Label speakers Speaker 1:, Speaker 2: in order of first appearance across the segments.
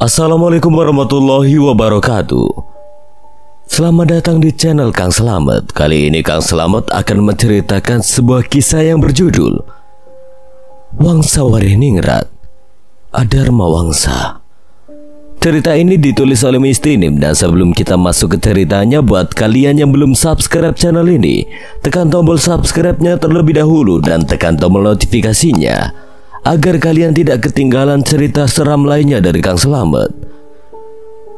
Speaker 1: Assalamualaikum warahmatullahi wabarakatuh. Selamat datang di channel Kang Slamet. Kali ini Kang Slamet akan menceritakan sebuah kisah yang berjudul Wangsa Wariningrat Adharma Wangsa. Cerita ini ditulis oleh Mistinim, dan sebelum kita masuk ke ceritanya, buat kalian yang belum subscribe channel ini, tekan tombol subscribe-nya terlebih dahulu dan tekan tombol notifikasinya agar kalian tidak ketinggalan cerita seram lainnya dari Kang Slamet.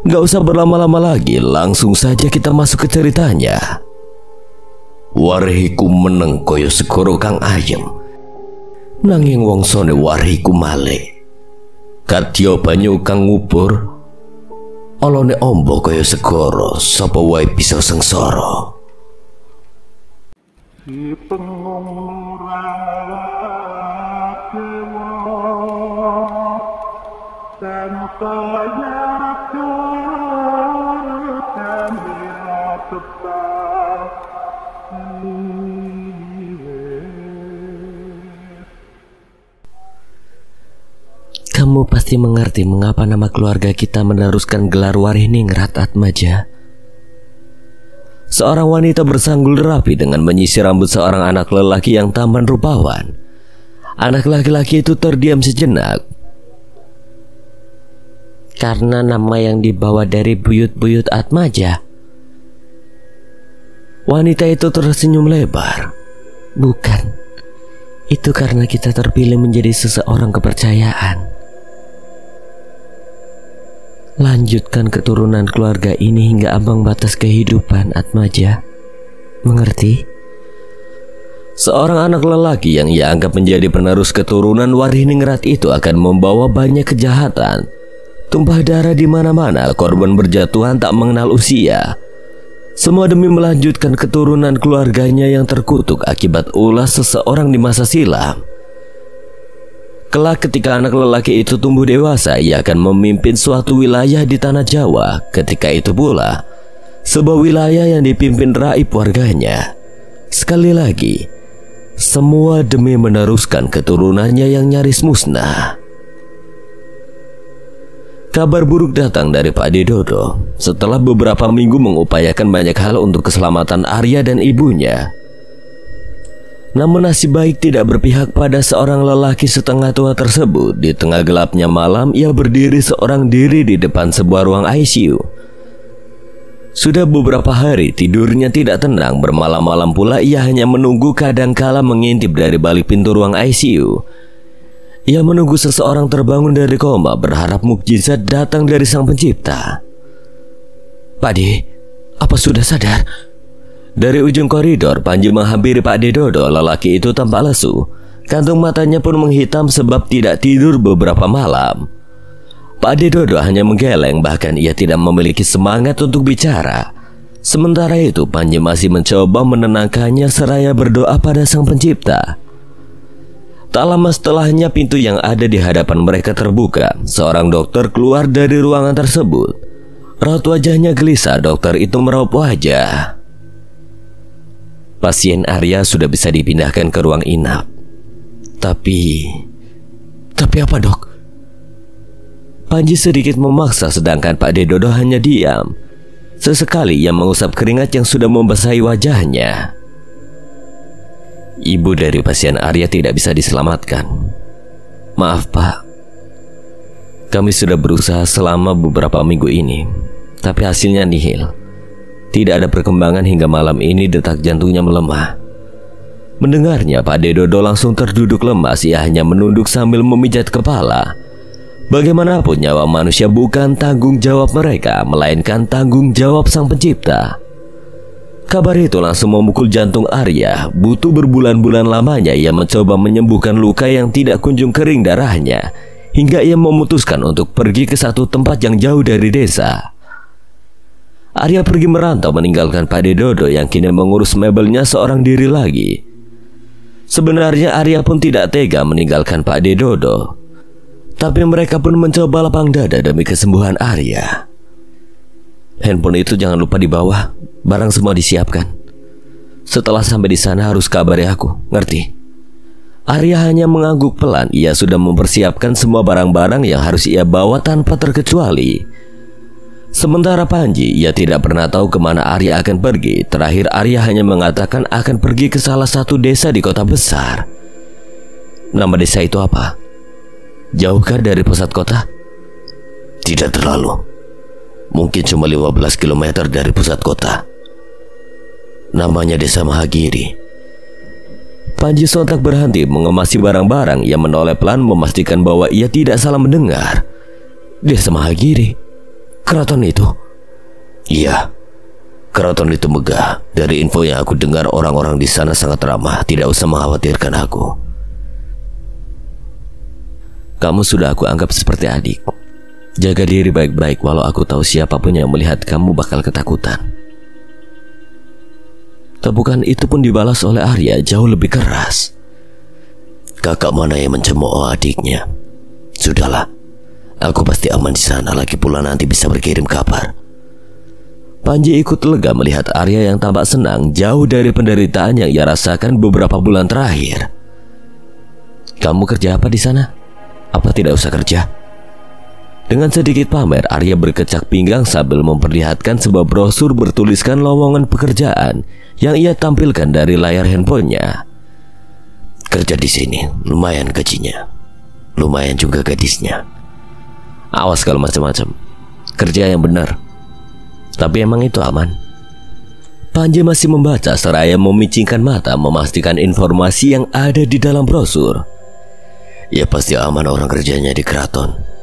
Speaker 1: Gak usah berlama-lama lagi, langsung saja kita masuk ke ceritanya. Warihiku meneng koyo segoro kang ayem, nanging wongsone warihiku male. Kadya banyu kang ngubur, olone ombo koyo segoro, sapa wae bisa sengsara.
Speaker 2: Si pengumura
Speaker 1: Kamu pasti mengerti mengapa nama keluarga kita meneruskan gelar Wariningrat Atmaja. Seorang wanita bersanggul rapi dengan menyisir rambut seorang anak lelaki yang tampan rupawan. Anak laki-laki itu terdiam sejenak. Karena nama yang dibawa dari buyut-buyut Atmaja. Wanita itu tersenyum lebar. Bukan, itu karena kita terpilih menjadi seseorang kepercayaan. Lanjutkan keturunan keluarga ini hingga ambang batas kehidupan, Atmaja. Mengerti? Seorang anak lelaki yang ia anggap menjadi penerus keturunan Wariningrat itu akan membawa banyak kejahatan. Tumpah darah di mana-mana, korban berjatuhan tak mengenal usia. Semua demi melanjutkan keturunan keluarganya yang terkutuk akibat ulah seseorang di masa silam. Kelak ketika anak lelaki itu tumbuh dewasa, ia akan memimpin suatu wilayah di tanah Jawa. Ketika itu pula, sebuah wilayah yang dipimpin raib warganya. Sekali lagi, semua demi meneruskan keturunannya yang nyaris musnah. Kabar buruk datang dari Pak Dodo. Setelah beberapa minggu mengupayakan banyak hal untuk keselamatan Arya dan ibunya, namun nasib baik tidak berpihak pada seorang lelaki setengah tua tersebut. Di tengah gelapnya malam, ia berdiri seorang diri di depan sebuah ruang ICU. Sudah beberapa hari tidurnya tidak tenang. Bermalam-malam pula ia hanya menunggu, kadangkala mengintip dari balik pintu ruang ICU. Ia menunggu seseorang terbangun dari koma, berharap mukjizat datang dari Sang Pencipta. "Pakde, apa sudah sadar?" Dari ujung koridor, Panji menghampiri Pak Dodo. Lelaki itu tampak lesu. Kantung matanya pun menghitam sebab tidak tidur beberapa malam. Pak Dodo hanya menggeleng, bahkan ia tidak memiliki semangat untuk bicara. Sementara itu, Panji masih mencoba menenangkannya seraya berdoa pada Sang Pencipta. Tak lama setelahnya, pintu yang ada di hadapan mereka terbuka. Seorang dokter keluar dari ruangan tersebut. Raut wajahnya gelisah. Dokter itu meraup wajah. Pasien Arya sudah bisa dipindahkan ke ruang inap. Tapi apa, Dok? Panji sedikit memaksa, sedangkan Pak Dodo hanya diam. Sesekali ia mengusap keringat yang sudah membasahi wajahnya. "Ibu dari pasien Arya tidak bisa diselamatkan. Maaf, Pak. Kami sudah berusaha selama beberapa minggu ini, tapi hasilnya nihil. Tidak ada perkembangan hingga malam ini detak jantungnya melemah." Mendengarnya, Pak Dodo langsung terduduk lemas. Ia hanya menunduk sambil memijat kepala. Bagaimanapun nyawa manusia bukan tanggung jawab mereka, melainkan tanggung jawab Sang Pencipta. Kabar itu langsung memukul jantung Arya. Butuh berbulan-bulan lamanya ia mencoba menyembuhkan luka yang tidak kunjung kering darahnya, hingga ia memutuskan untuk pergi ke satu tempat yang jauh dari desa. Arya pergi merantau meninggalkan Pak Dodo yang kini mengurus mebelnya seorang diri lagi. Sebenarnya Arya pun tidak tega meninggalkan Pak Dodo, tapi mereka pun mencoba lapang dada demi kesembuhan Arya. "Handphone itu jangan lupa dibawa, barang semua disiapkan. Setelah sampai di sana harus kabari aku, ngerti?" Arya hanya mengangguk pelan. Ia sudah mempersiapkan semua barang-barang yang harus ia bawa tanpa terkecuali. Sementara Panji, ia tidak pernah tahu kemana Arya akan pergi. Terakhir Arya hanya mengatakan akan pergi ke salah satu desa di kota besar. Nama desa itu apa? Jauhkah dari pusat kota? Tidak terlalu. Mungkin cuma 15 km dari pusat kota. Namanya Desa Mahagiri. Panji sontak berhenti mengemasi barang-barang. Ia menoleh pelan memastikan bahwa ia tidak salah mendengar. Desa Mahagiri? Keraton itu? Iya. Keraton itu megah. Dari info yang aku dengar, orang-orang di sana sangat ramah. Tidak usah mengkhawatirkan aku. Kamu sudah aku anggap seperti adik. Jaga diri baik-baik, walau aku tahu siapapun yang melihat kamu bakal ketakutan. Tepukan itu pun dibalas oleh Arya jauh lebih keras. Kakak mana yang mencemooh adiknya? Sudahlah, aku pasti aman di sana. Lagi pula nanti bisa berkirim kabar. Panji ikut lega melihat Arya yang tampak senang jauh dari penderitaan yang ia rasakan beberapa bulan terakhir. Kamu kerja apa di sana? Apa tidak usah kerja? Dengan sedikit pamer, Arya berkecak pinggang sambil memperlihatkan sebuah brosur bertuliskan lowongan pekerjaan yang ia tampilkan dari layar handphonenya. Kerja di sini, lumayan gajinya, lumayan juga gadisnya. Awas kalau macam-macam, kerja yang benar. Tapi emang itu aman? Panji masih membaca seraya memicingkan mata memastikan informasi yang ada di dalam brosur. Ya pasti aman, orang kerjanya di keraton.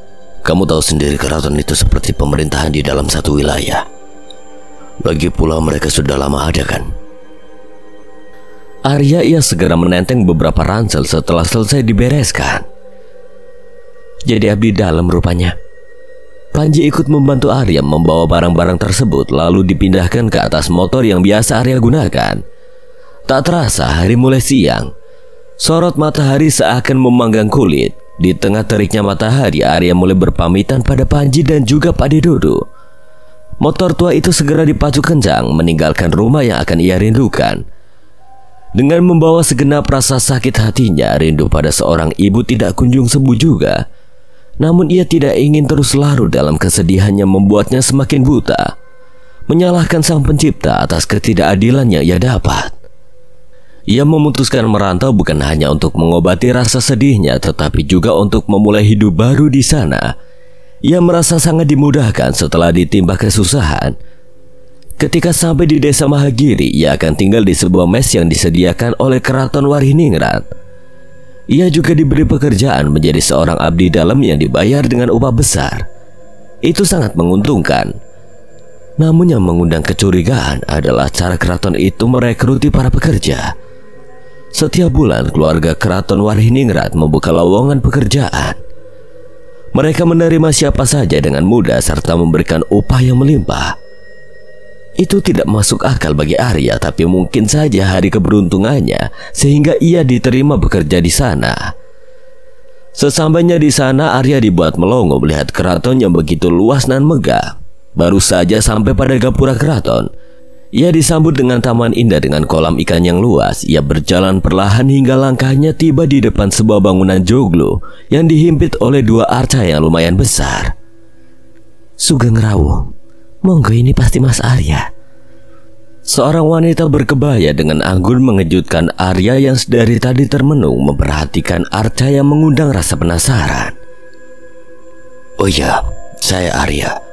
Speaker 1: Kamu tahu sendiri keraton itu seperti pemerintahan di dalam satu wilayah. Lagi pula mereka sudah lama ada kan? Arya ia segera menenteng beberapa ransel setelah selesai dibereskan. Jadi abdi dalam rupanya. Panji ikut membantu Arya membawa barang-barang tersebut lalu dipindahkan ke atas motor yang biasa Arya gunakan. Tak terasa hari mulai siang. Sorot matahari seakan memanggang kulit. Di tengah teriknya matahari, Arya mulai berpamitan pada Panji dan juga Pak Dodo. Motor tua itu segera dipacu kencang meninggalkan rumah yang akan ia rindukan. Dengan membawa segenap rasa sakit hatinya, rindu pada seorang ibu tidak kunjung sembuh juga. Namun ia tidak ingin terus larut dalam kesedihan yang membuatnya semakin buta, menyalahkan sang pencipta atas ketidakadilan yang ia dapat. Ia memutuskan merantau bukan hanya untuk mengobati rasa sedihnya, tetapi juga untuk memulai hidup baru di sana. Ia merasa sangat dimudahkan setelah ditimpa kesusahan. Ketika sampai di Desa Mahagiri, ia akan tinggal di sebuah mes yang disediakan oleh Keraton Wariningrat. Ia juga diberi pekerjaan menjadi seorang abdi dalam yang dibayar dengan upah besar. Itu sangat menguntungkan. Namun yang mengundang kecurigaan adalah cara keraton itu merekruti para pekerja. Setiap bulan keluarga Keraton Wariningrat membuka lowongan pekerjaan. Mereka menerima siapa saja dengan mudah serta memberikan upah yang melimpah. Itu tidak masuk akal bagi Arya, tapi mungkin saja hari keberuntungannya sehingga ia diterima bekerja di sana. Sesampainya di sana, Arya dibuat melongo melihat keraton yang begitu luas dan megah. Baru saja sampai pada gapura keraton, ia disambut dengan taman indah dengan kolam ikan yang luas. Ia berjalan perlahan hingga langkahnya tiba di depan sebuah bangunan joglo yang dihimpit oleh dua arca yang lumayan besar. Sugeng Rawuh, monggo ini pasti Mas Arya. Seorang wanita berkebaya dengan anggun mengejutkan Arya yang sedari tadi termenung memperhatikan arca yang mengundang rasa penasaran. Oh ya, saya Arya.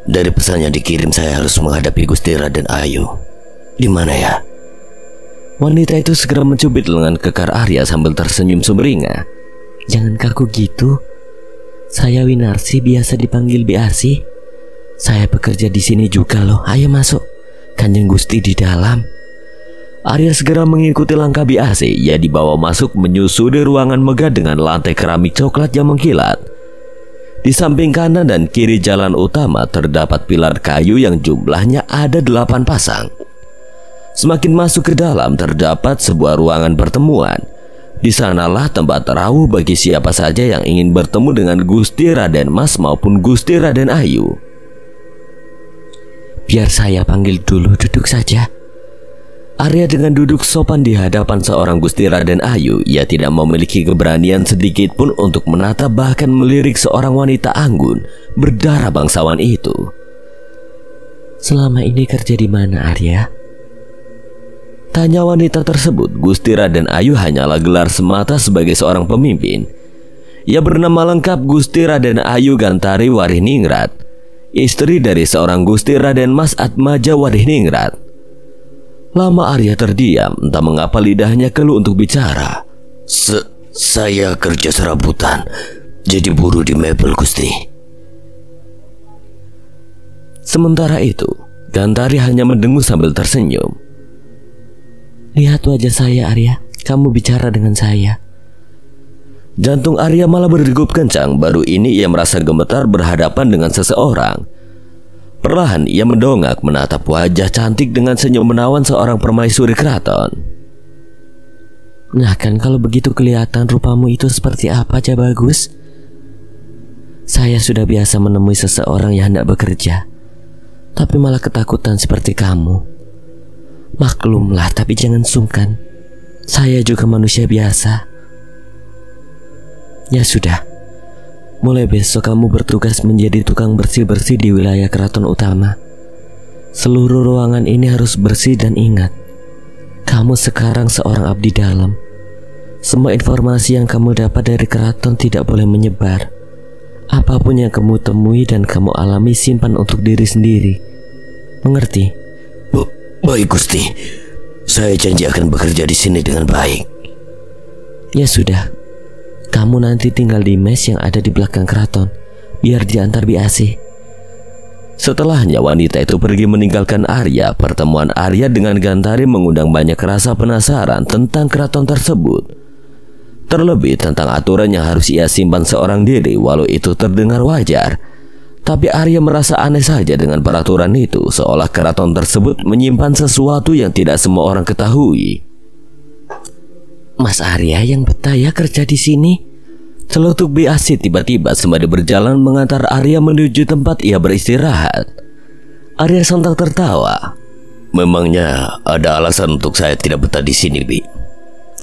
Speaker 1: Dari pesan yang dikirim saya harus menghadapi Gusti Raden Ayu. Di mana ya? Wanita itu segera mencubit lengan kekar Arya sambil tersenyum sumringah. Jangan kaku gitu. Saya Winarsi, biasa dipanggil Biarsi. Saya bekerja di sini juga loh. Ayo masuk. Kanjeng Gusti di dalam. Arya segera mengikuti langkah Biarsi. Ia dibawa masuk menyusuri ruangan megah dengan lantai keramik coklat yang mengkilat. Di samping kanan dan kiri jalan utama terdapat pilar kayu yang jumlahnya ada 8 pasang. Semakin masuk ke dalam terdapat sebuah ruangan pertemuan. Di sanalah tempat rawuh bagi siapa saja yang ingin bertemu dengan Gusti Raden Mas maupun Gusti Raden Ayu. Biar saya panggil dulu, duduk saja. Arya dengan duduk sopan di hadapan seorang Gusti Raden Ayu, ia tidak memiliki keberanian sedikit pun untuk menatap bahkan melirik seorang wanita anggun berdarah bangsawan itu.
Speaker 3: Selama ini kerja di mana, Arya?
Speaker 1: Tanya wanita tersebut. Gusti Raden Ayu hanyalah gelar semata sebagai seorang pemimpin. Ia bernama lengkap Gusti Raden Ayu Gantari Wariningrat, istri dari seorang Gusti Raden Mas Atmaja Wariningrat. Lama Arya terdiam, entah mengapa lidahnya keluh untuk bicara.
Speaker 4: Saya kerja serabutan, jadi buruh di mebel, Gusti.
Speaker 1: Sementara itu, Gantari hanya mendengus sambil tersenyum.
Speaker 3: Lihat wajah saya, Arya. Kamu bicara dengan saya.
Speaker 1: Jantung Arya malah berdegup kencang. Baru ini ia merasa gemetar berhadapan dengan seseorang. Perlahan ia mendongak menatap wajah cantik dengan senyum menawan seorang permaisuri keraton.
Speaker 3: Nah kan, kalau begitu kelihatan rupamu itu seperti apa, Cak Bagus? Saya sudah biasa menemui seseorang yang hendak bekerja, tapi malah ketakutan seperti kamu. Maklumlah, tapi jangan sungkan. Saya juga manusia biasa. Ya sudah, mulai besok kamu bertugas menjadi tukang bersih-bersih di wilayah keraton utama. Seluruh ruangan ini harus bersih dan ingat, kamu sekarang seorang abdi dalam. Semua informasi yang kamu dapat dari keraton tidak boleh menyebar. Apapun yang kamu temui dan kamu alami simpan untuk diri sendiri. Mengerti?
Speaker 4: Baik, Gusti. Saya janji akan bekerja di sini dengan baik.
Speaker 3: Ya sudah, kamu nanti tinggal di mes yang ada di belakang keraton, biar diantar Biasi.
Speaker 1: Setelahnya wanita itu pergi meninggalkan Arya. Pertemuan Arya dengan Gantari mengundang banyak rasa penasaran tentang keraton tersebut. Terlebih tentang aturan yang harus ia simpan seorang diri. Walau itu terdengar wajar, tapi Arya merasa aneh saja dengan peraturan itu, seolah keraton tersebut menyimpan sesuatu yang tidak semua orang ketahui.
Speaker 3: Mas Arya yang betah ya kerja di sini?
Speaker 1: Celutuk Biasi tiba-tiba sembari berjalan mengantar Arya menuju tempat ia beristirahat. Arya sontak tertawa.
Speaker 4: Memangnya ada alasan untuk saya tidak betah di sini, Bi?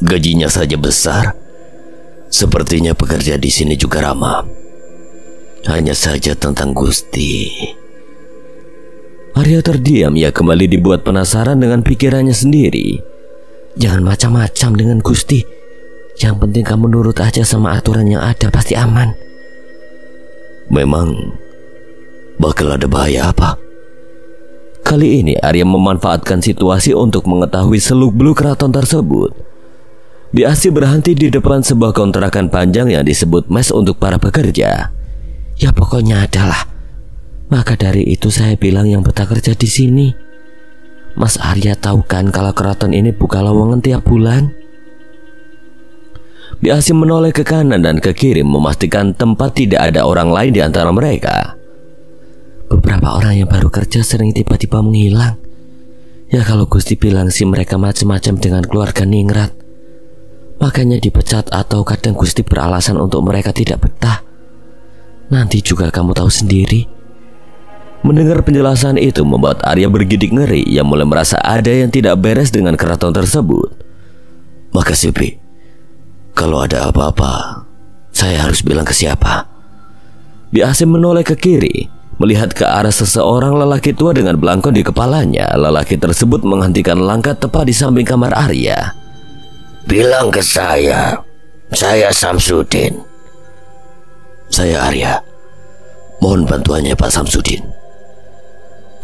Speaker 4: Gajinya saja besar. Sepertinya pekerja di sini juga ramah. Hanya saja tentang Gusti.
Speaker 1: Arya terdiam. Ia kembali dibuat penasaran dengan pikirannya sendiri.
Speaker 3: Jangan macam-macam dengan Gusti. Yang penting kamu nurut aja sama aturan yang ada, pasti aman.
Speaker 4: Memang bakal ada bahaya apa?
Speaker 1: Kali ini Arya memanfaatkan situasi untuk mengetahui seluk-beluk keraton tersebut. Biasi berhenti di depan sebuah kontrakan panjang yang disebut mes untuk para pekerja.
Speaker 3: Ya pokoknya adalah. Maka dari itu saya bilang yang betah kerja di sini. Mas Arya tahu kan kalau keraton ini buka lowongan tiap bulan?
Speaker 1: Biasi menoleh ke kanan dan ke kiri memastikan tempat tidak ada orang lain di antara mereka.
Speaker 3: Beberapa orang yang baru kerja sering tiba-tiba menghilang. Ya kalau Gusti bilang sih mereka macam-macam dengan keluarga Ningrat. Makanya dipecat atau kadang Gusti beralasan untuk mereka tidak betah. Nanti juga kamu tahu sendiri.
Speaker 1: Mendengar penjelasan itu membuat Arya bergidik ngeri. Ia mulai merasa ada yang tidak beres dengan keraton tersebut.
Speaker 4: Makasih, Bi. Kalau ada apa-apa, saya harus bilang ke siapa?
Speaker 1: Biasi menoleh ke kiri, melihat ke arah seseorang lelaki tua dengan belangkon di kepalanya. Lelaki tersebut menghentikan langkah tepat di samping kamar Arya.
Speaker 4: Bilang ke saya Samsudin. Saya Arya. Mohon bantuannya Pak Samsudin.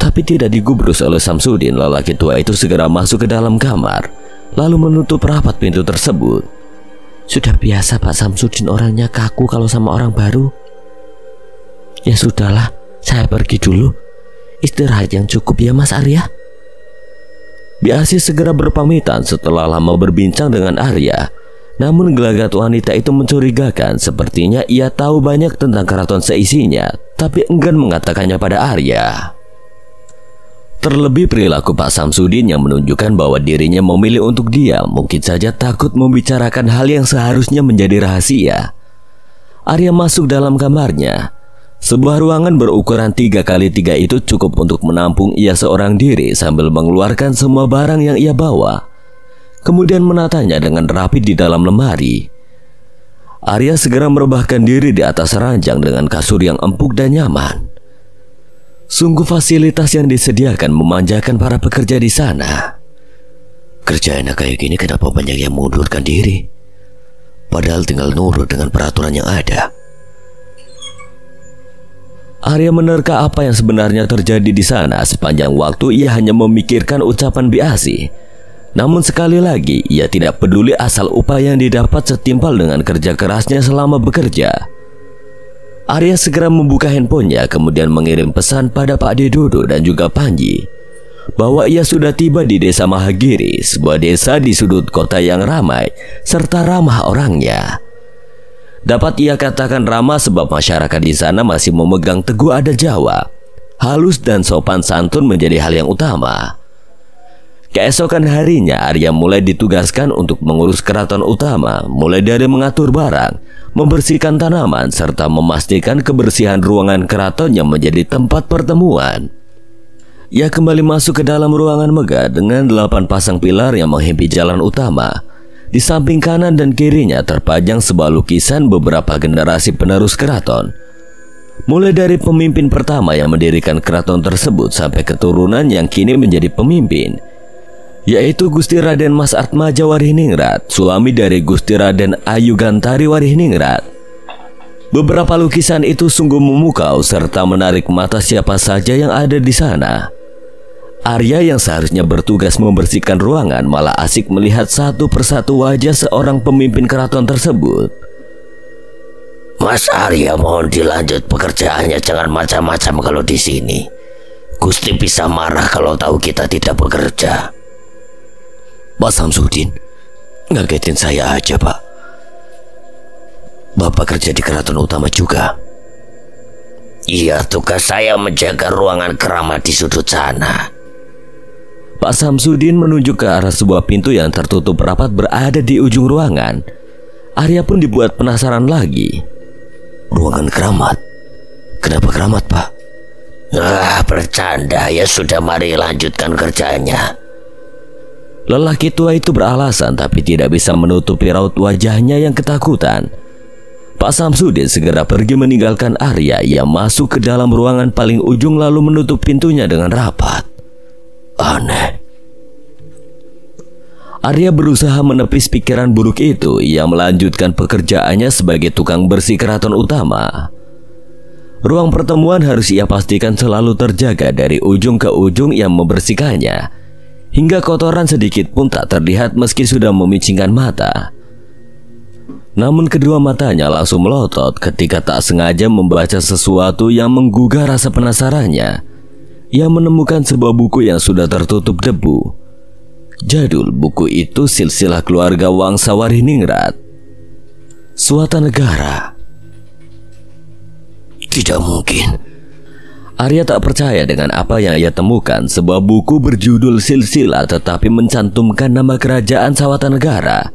Speaker 1: Tapi tidak digubris oleh Samsudin. Lelaki tua itu segera masuk ke dalam kamar, lalu menutup rapat pintu tersebut.
Speaker 3: Sudah biasa Pak Samsudin orangnya kaku kalau sama orang baru. Ya sudahlah, saya pergi dulu. Istirahat yang cukup ya Mas Arya.
Speaker 1: Biasi segera berpamitan setelah lama berbincang dengan Arya. Namun gelagat wanita itu mencurigakan. Sepertinya ia tahu banyak tentang keraton seisinya, tapi enggan mengatakannya pada Arya. Terlebih perilaku Pak Samsudin yang menunjukkan bahwa dirinya memilih untuk diam, mungkin saja takut membicarakan hal yang seharusnya menjadi rahasia. Arya masuk dalam kamarnya. Sebuah ruangan berukuran 3x3 itu cukup untuk menampung ia seorang diri sambil mengeluarkan semua barang yang ia bawa. Kemudian menatanya dengan rapi di dalam lemari. Arya segera merebahkan diri di atas ranjang dengan kasur yang empuk dan nyaman. Sungguh fasilitas yang disediakan memanjakan para pekerja di sana.
Speaker 4: Kerja enak kayak gini kenapa banyak yang mengundurkan diri? Padahal tinggal nurut dengan peraturan yang ada.
Speaker 1: Arya menerka apa yang sebenarnya terjadi di sana. Sepanjang waktu ia hanya memikirkan ucapan Biasi. Namun sekali lagi ia tidak peduli asal upah yang didapat setimpal dengan kerja kerasnya selama bekerja. Arya segera membuka handphonenya, kemudian mengirim pesan pada Pak Dedodo dan juga Panji bahwa ia sudah tiba di Desa Mahagiri, sebuah desa di sudut kota yang ramai serta ramah orangnya. Dapat ia katakan ramah sebab masyarakat di sana masih memegang teguh adat Jawa. Halus dan sopan santun menjadi hal yang utama. Keesokan harinya Arya mulai ditugaskan untuk mengurus keraton utama, mulai dari mengatur barang, membersihkan tanaman, serta memastikan kebersihan ruangan keraton yang menjadi tempat pertemuan. Ia kembali masuk ke dalam ruangan megah dengan 8 pasang pilar yang menghimpit jalan utama. Di samping kanan dan kirinya terpajang sebuah lukisan beberapa generasi penerus keraton. Mulai dari pemimpin pertama yang mendirikan keraton tersebut sampai keturunan yang kini menjadi pemimpin, yaitu Gusti Raden Mas Atmaja Wariningrat, suami dari Gusti Raden Ayu Gantari Wariningrat. Beberapa lukisan itu sungguh memukau serta menarik mata siapa saja yang ada di sana. Arya yang seharusnya bertugas membersihkan ruangan malah asik melihat satu persatu wajah seorang pemimpin keraton tersebut.
Speaker 4: Mas Arya, mohon dilanjut pekerjaannya, jangan macam-macam kalau di sini. Gusti bisa marah kalau tahu kita tidak bekerja.
Speaker 1: Pak Samsudin, ngagetin saya aja, Pak. Bapak kerja di keraton utama juga?
Speaker 4: Iya, tugas saya menjaga ruangan keramat di sudut sana.
Speaker 1: Pak Samsudin menunjuk ke arah sebuah pintu yang tertutup rapat berada di ujung ruangan. Arya pun dibuat penasaran lagi.
Speaker 4: Ruangan keramat? Kenapa keramat, Pak? Bercanda ya, sudah, mari lanjutkan kerjanya.
Speaker 1: Lelaki tua itu beralasan tapi tidak bisa menutupi raut wajahnya yang ketakutan. Pak Samsudin segera pergi meninggalkan Arya. Ia masuk ke dalam ruangan paling ujung lalu menutup pintunya dengan rapat.
Speaker 4: Aneh.
Speaker 1: Arya berusaha menepis pikiran buruk itu. Ia melanjutkan pekerjaannya sebagai tukang bersih keraton utama. Ruang pertemuan harus ia pastikan selalu terjaga dari ujung ke ujung yang membersihkannya, hingga kotoran sedikit pun tak terlihat meski sudah memicingkan mata. Namun kedua matanya langsung melotot ketika tak sengaja membaca sesuatu yang menggugah rasa penasarannya. Ia menemukan sebuah buku yang sudah tertutup debu. Jadul buku itu silsilah keluarga Wangsa Wariningrat, Suata Negara.
Speaker 4: Tidak mungkin.
Speaker 1: Arya tak percaya dengan apa yang ia temukan. Sebuah buku berjudul silsilah tetapi mencantumkan nama kerajaan Sawata Negara.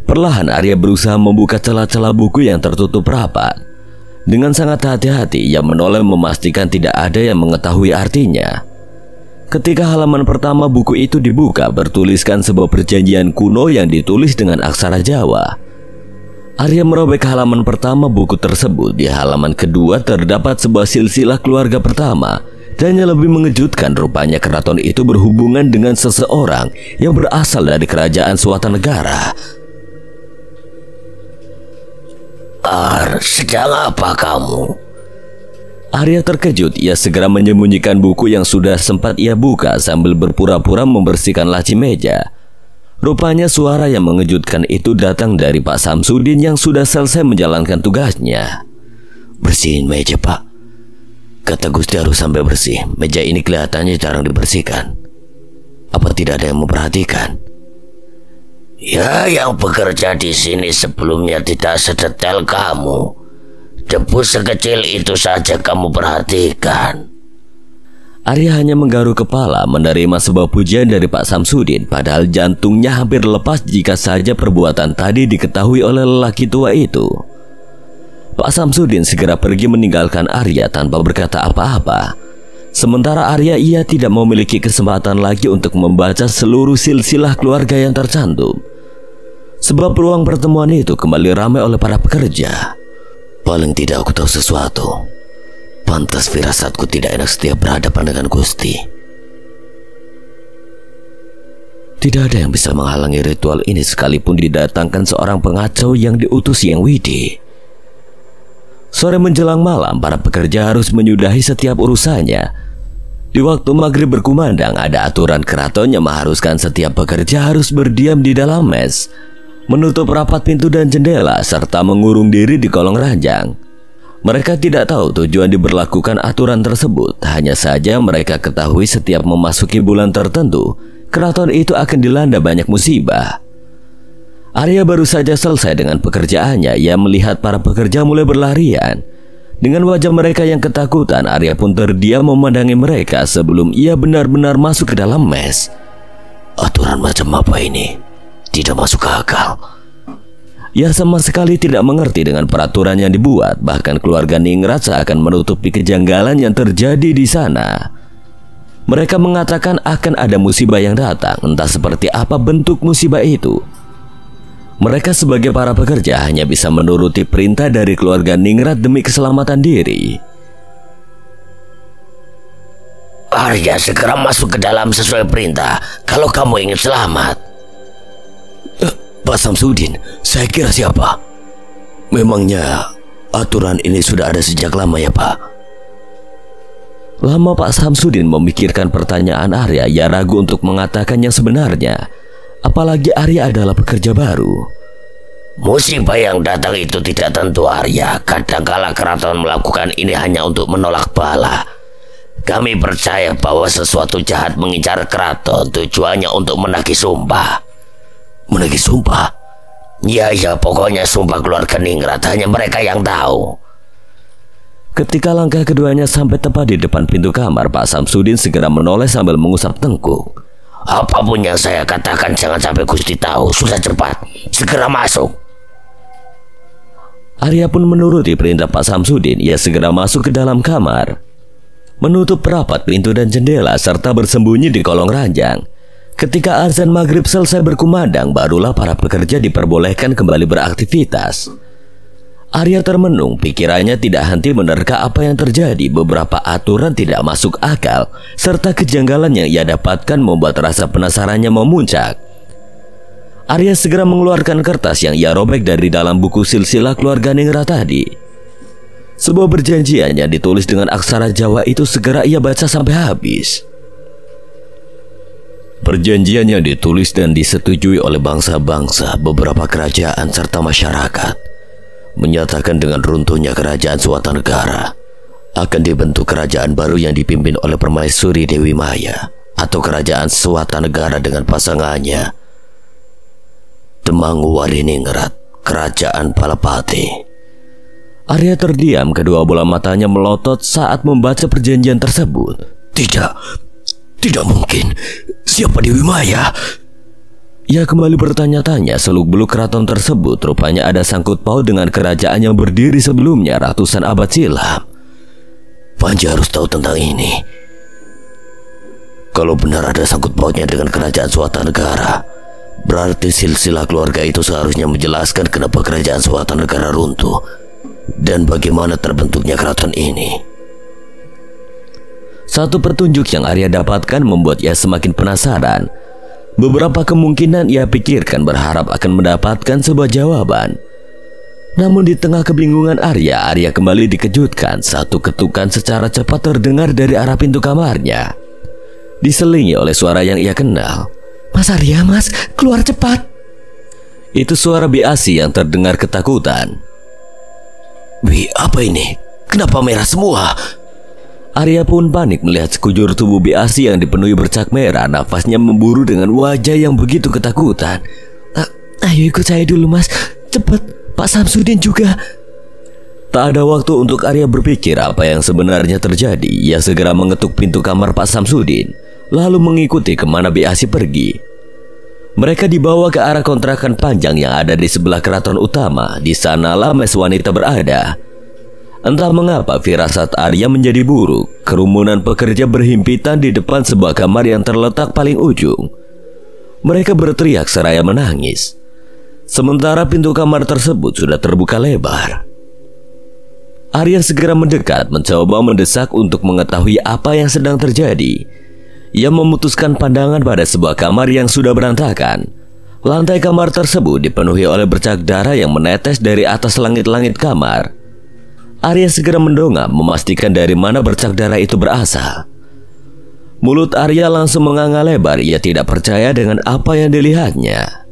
Speaker 1: Perlahan Arya berusaha membuka celah-celah buku yang tertutup rapat. Dengan sangat hati-hati ia menoleh memastikan tidak ada yang mengetahui artinya. Ketika halaman pertama buku itu dibuka, bertuliskan sebuah perjanjian kuno yang ditulis dengan aksara Jawa. Arya merobek halaman pertama buku tersebut. Di halaman kedua terdapat sebuah silsilah keluarga pertama. Dan yang lebih mengejutkan, rupanya keraton itu berhubungan dengan seseorang yang berasal dari kerajaan Suata Negara.
Speaker 4: Sedang apa kamu?
Speaker 1: Arya terkejut. Ia segera menyembunyikan buku yang sudah sempat ia buka sambil berpura-pura membersihkan laci meja. Rupanya suara yang mengejutkan itu datang dari Pak Samsudin yang sudah selesai menjalankan tugasnya.
Speaker 4: Bersihin meja, Pak. Kata Gusti harus sampai bersih. Meja ini kelihatannya jarang dibersihkan. Apa tidak ada yang memperhatikan? Ya, yang bekerja di sini sebelumnya tidak sedetail kamu. Debu sekecil itu saja kamu perhatikan.
Speaker 1: Arya hanya menggaruk kepala menerima sebuah pujian dari Pak Samsudin, padahal jantungnya hampir lepas jika saja perbuatan tadi diketahui oleh lelaki tua itu. Pak Samsudin segera pergi meninggalkan Arya tanpa berkata apa-apa. Sementara Arya, ia tidak memiliki kesempatan lagi untuk membaca seluruh silsilah keluarga yang tercantum. Sebab ruang pertemuan itu kembali ramai oleh para pekerja.
Speaker 4: Paling tidak aku tahu sesuatu. Pantas firasatku tidak enak setiap berhadapan dengan Gusti.
Speaker 1: Tidak ada yang bisa menghalangi ritual ini sekalipun didatangkan seorang pengacau yang diutus Yang Widi. Sore menjelang malam, para pekerja harus menyudahi setiap urusannya. Di waktu maghrib berkumandang, ada aturan keraton yang mengharuskan setiap pekerja harus berdiam di dalam mes, menutup rapat pintu dan jendela, serta mengurung diri di kolong ranjang. Mereka tidak tahu tujuan diberlakukan aturan tersebut. Hanya saja mereka ketahui setiap memasuki bulan tertentu, keraton itu akan dilanda banyak musibah. Arya baru saja selesai dengan pekerjaannya. Ia melihat para pekerja mulai berlarian. Dengan wajah mereka yang ketakutan, Arya pun terdiam memandangi mereka sebelum ia benar-benar masuk ke dalam mes.
Speaker 4: Aturan macam apa ini? Tidak masuk akal.
Speaker 1: Ia sama sekali tidak mengerti dengan peraturan yang dibuat. Bahkan keluarga Ningrat seakan menutupi kejanggalan yang terjadi di sana. Mereka mengatakan akan ada musibah yang datang. Entah seperti apa bentuk musibah itu. Mereka sebagai para pekerja hanya bisa menuruti perintah dari keluarga Ningrat demi keselamatan diri.
Speaker 4: Arya, segera masuk ke dalam sesuai perintah kalau kamu ingin selamat.
Speaker 1: Pak Samsudin, saya kira siapa?
Speaker 4: Memangnya aturan ini sudah ada sejak lama ya, Pak?
Speaker 1: Lama Pak Samsudin memikirkan pertanyaan Arya. Ia ragu untuk mengatakan yang sebenarnya. Apalagi Arya adalah pekerja baru.
Speaker 4: Musibah yang datang itu tidak tentu, Arya. Kadangkala keraton melakukan ini hanya untuk menolak bala. Kami percaya bahwa sesuatu jahat mengincar keraton tujuannya untuk menagih sumpah.
Speaker 1: Menagih sumpah?
Speaker 4: Ya, pokoknya sumpah keluarga Ningrat hanya mereka yang tahu.
Speaker 1: Ketika langkah keduanya sampai tepat di depan pintu kamar, Pak Samsudin segera menoleh sambil mengusap tengkuk.
Speaker 4: Apapun yang saya katakan jangan sampai Gusti tahu. Sudah, cepat, segera masuk.
Speaker 1: Arya pun menuruti perintah Pak Samsudin. Ia segera masuk ke dalam kamar, menutup rapat pintu dan jendela, serta bersembunyi di kolong ranjang. Ketika azan maghrib selesai berkumandang, barulah para pekerja diperbolehkan kembali beraktivitas. Arya termenung, pikirannya tidak henti menerka apa yang terjadi. Beberapa aturan tidak masuk akal, serta kejanggalan yang ia dapatkan membuat rasa penasarannya memuncak. Arya segera mengeluarkan kertas yang ia robek dari dalam buku silsilah keluarga Ningrat tadi. Sebuah perjanjian yang ditulis dengan aksara Jawa itu segera ia baca sampai habis.
Speaker 4: Perjanjian yang ditulis dan disetujui oleh bangsa-bangsa, beberapa kerajaan serta masyarakat, menyatakan dengan runtuhnya kerajaan Suwatanegara akan dibentuk kerajaan baru yang dipimpin oleh Permaisuri Dewi Maya atau kerajaan Suwatanegara dengan pasangannya Temangguwariningrat, kerajaan Palapati.
Speaker 1: Arya terdiam, kedua bola matanya melotot saat membaca perjanjian tersebut.
Speaker 4: Tidak mungkin. Siapa Dewi Maya?
Speaker 1: Ia kembali bertanya-tanya. Seluk-beluk keraton tersebut rupanya ada sangkut paut dengan kerajaan yang berdiri sebelumnya ratusan abad silam.
Speaker 4: Panji harus tahu tentang ini. Kalau benar ada sangkut pautnya dengan kerajaan Suwatanegara, berarti silsilah keluarga itu seharusnya menjelaskan kenapa kerajaan Suwatanegara runtuh dan bagaimana terbentuknya keraton ini.
Speaker 1: Satu petunjuk yang Arya dapatkan membuat ia semakin penasaran. Beberapa kemungkinan ia pikirkan berharap akan mendapatkan sebuah jawaban. Namun di tengah kebingungan Arya kembali dikejutkan. Satu ketukan secara cepat terdengar dari arah pintu kamarnya, diselingi oleh suara yang ia kenal.
Speaker 3: Mas Arya, mas, keluar cepat.
Speaker 1: Itu suara Biasi yang terdengar ketakutan.
Speaker 4: Wi, apa ini? Kenapa merah semua?
Speaker 1: Arya pun panik melihat sekujur tubuh Biasi yang dipenuhi bercak merah. Nafasnya memburu dengan wajah yang begitu ketakutan.
Speaker 3: Ayo ikut saya dulu mas, cepat, Pak Samsudin juga.
Speaker 1: Tak ada waktu untuk Arya berpikir apa yang sebenarnya terjadi. Ia segera mengetuk pintu kamar Pak Samsudin, lalu mengikuti kemana Biasi pergi. Mereka dibawa ke arah kontrakan panjang yang ada di sebelah keraton utama. Di sanalah mes wanita berada. Entah mengapa firasat Arya menjadi buruk. Kerumunan pekerja berhimpitan di depan sebuah kamar yang terletak paling ujung. Mereka berteriak seraya menangis. Sementara pintu kamar tersebut sudah terbuka lebar. Arya segera mendekat, mencoba mendesak untuk mengetahui apa yang sedang terjadi. Ia memutuskan pandangan pada sebuah kamar yang sudah berantakan. Lantai kamar tersebut dipenuhi oleh bercak darah yang menetes dari atas langit-langit kamar. Arya segera mendongak memastikan dari mana bercak darah itu berasal. Mulut Arya langsung menganga lebar. Ia tidak percaya dengan apa yang dilihatnya.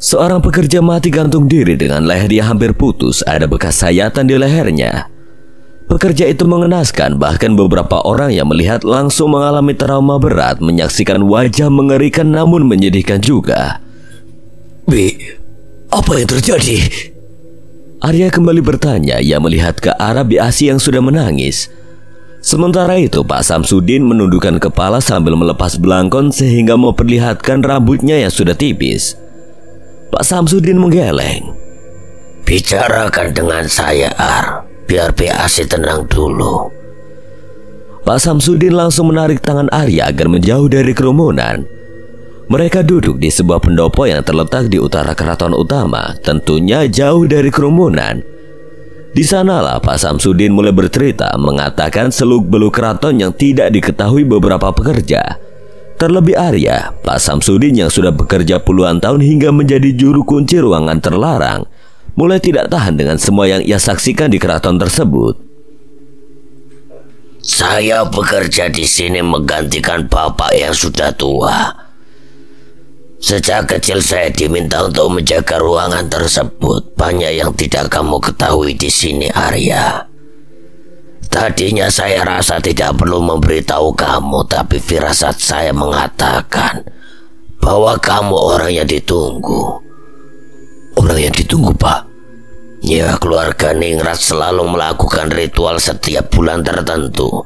Speaker 1: Seorang pekerja mati gantung diri dengan leher yang hampir putus. Ada bekas sayatan di lehernya. Pekerja itu mengenaskan, bahkan beberapa orang yang melihat langsung mengalami trauma berat menyaksikan wajah mengerikan namun menyedihkan juga.
Speaker 4: Bi, apa yang terjadi?
Speaker 1: Arya kembali bertanya. Ia melihat ke arah Bi Asi yang sudah menangis. Sementara itu Pak Samsudin menundukkan kepala sambil melepas belangkon sehingga memperlihatkan rambutnya yang sudah tipis. Pak Samsudin menggeleng.
Speaker 4: Bicarakan dengan saya, Ar. Biar Biasi tenang dulu.
Speaker 1: Pak Samsudin langsung menarik tangan Arya agar menjauh dari kerumunan. Mereka duduk di sebuah pendopo yang terletak di utara keraton utama, tentunya jauh dari kerumunan. Di sanalah Pak Samsudin mulai bercerita, mengatakan seluk-beluk keraton yang tidak diketahui beberapa pekerja. Terlebih Arya, Pak Samsudin yang sudah bekerja puluhan tahun hingga menjadi juru kunci ruangan terlarang, mulai tidak tahan dengan semua yang ia saksikan di keraton tersebut.
Speaker 4: Saya bekerja di sini menggantikan bapak yang sudah tua. Sejak kecil saya diminta untuk menjaga ruangan tersebut. Banyak yang tidak kamu ketahui di sini, Arya. Tadinya saya rasa tidak perlu memberitahu kamu, tapi firasat saya mengatakan bahwa kamu orang yang ditunggu.
Speaker 1: Orang yang ditunggu, Pak?
Speaker 4: Ya, keluarga Ningrat selalu melakukan ritual setiap bulan tertentu.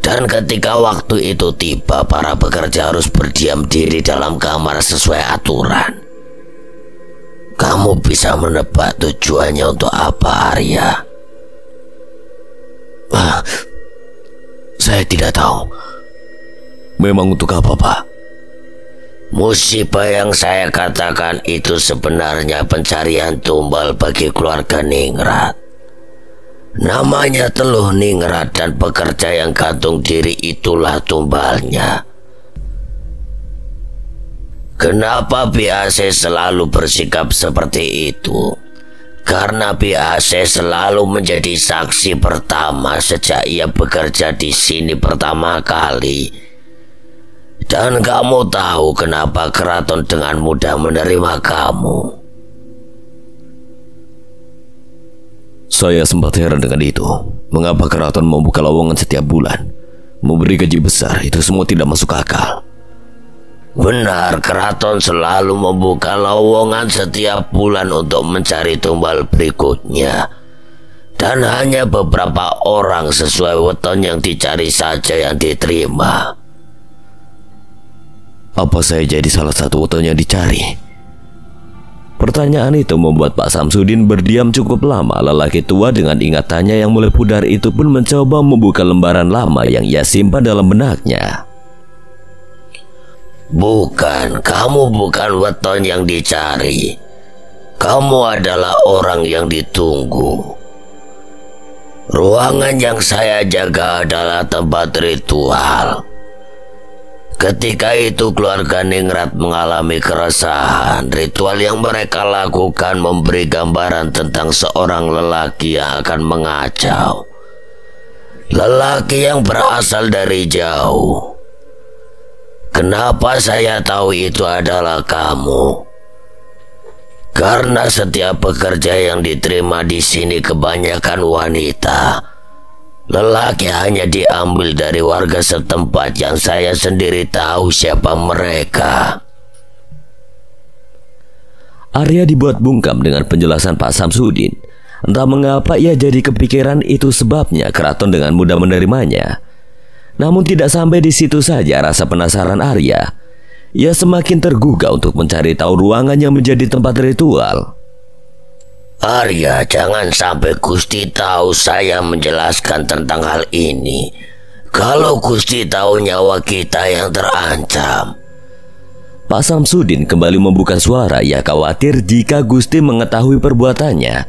Speaker 4: Dan ketika waktu itu tiba, para pekerja harus berdiam diri dalam kamar sesuai aturan. Kamu bisa menebak tujuannya untuk apa, Arya?
Speaker 1: Saya tidak tahu. Memang untuk apa, Pak?
Speaker 4: Musibah yang saya katakan itu sebenarnya pencarian tumbal bagi keluarga Ningrat. Namanya Teluh Ningrat dan pekerja yang gantung diri itulah tumbalnya. Kenapa Biase selalu bersikap seperti itu? Karena Biase selalu menjadi saksi pertama sejak ia bekerja di sini pertama kali. Dan kamu tahu kenapa keraton dengan mudah menerima kamu.
Speaker 1: Saya sempat heran dengan itu. Mengapa keraton membuka lowongan setiap bulan, memberi gaji besar? Itu semua tidak masuk akal.
Speaker 4: Benar, keraton selalu membuka lowongan setiap bulan untuk mencari tumbal berikutnya. Dan hanya beberapa orang sesuai weton yang dicari saja yang diterima.
Speaker 1: Apa saya jadi salah satu weton yang dicari? Pertanyaan itu membuat Pak Samsudin berdiam cukup lama. Lelaki tua dengan ingatannya yang mulai pudar itu pun mencoba membuka lembaran lama yang ia simpan dalam benaknya.
Speaker 4: Bukan, kamu bukan weton yang dicari. Kamu adalah orang yang ditunggu. Ruangan yang saya jaga adalah tempat ritual. Ketika itu keluarga Ningrat mengalami keresahan. Ritual yang mereka lakukan memberi gambaran tentang seorang lelaki yang akan mengacau. Lelaki yang berasal dari jauh. Kenapa saya tahu itu adalah kamu? Karena setiap pekerja yang diterima di sini kebanyakan wanita. Lelaki hanya diambil dari warga setempat yang saya sendiri tahu siapa mereka.
Speaker 1: Arya dibuat bungkam dengan penjelasan Pak Samsudin. Entah mengapa ia jadi kepikiran itu sebabnya keraton dengan mudah menerimanya. Namun tidak sampai di situ saja rasa penasaran Arya. ia semakin tergugah untuk mencari tahu ruangan yang menjadi tempat ritual.
Speaker 4: Arya, jangan sampai Gusti tahu saya menjelaskan tentang hal ini. Kalau Gusti tahu nyawa kita yang terancam.
Speaker 1: Pak Samsudin kembali membuka suara. Ia khawatir jika Gusti mengetahui perbuatannya.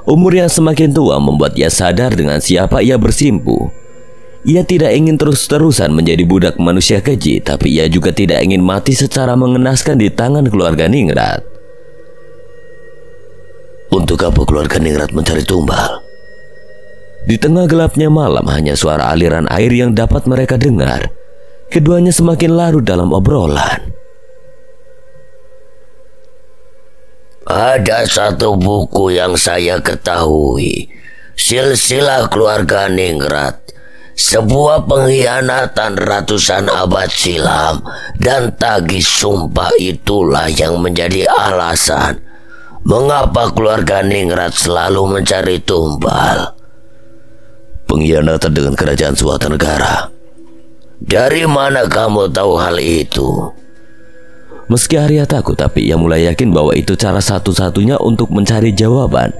Speaker 1: Umur yang semakin tua membuat ia sadar dengan siapa ia bersimpu. Ia tidak ingin terus-terusan menjadi budak manusia keji, tapi ia juga tidak ingin mati secara mengenaskan di tangan keluarga Ningrat.
Speaker 4: Untuk apa keluarga Ningrat mencari tumbal?
Speaker 1: Di tengah gelapnya malam hanya suara aliran air yang dapat mereka dengar. Keduanya semakin larut dalam obrolan.
Speaker 4: Ada satu buku yang saya ketahui, Silsilah Keluarga Ningrat, sebuah pengkhianatan ratusan abad silam, dan tagih sumpah itulah yang menjadi alasan mengapa keluarga Ningrat selalu mencari tumbal.
Speaker 1: Pengkhianatan dengan kerajaan suatu negara.
Speaker 4: Dari mana kamu tahu hal itu?
Speaker 1: Meski Arya takut, tapi ia mulai yakin bahwa itu cara satu-satunya untuk mencari jawaban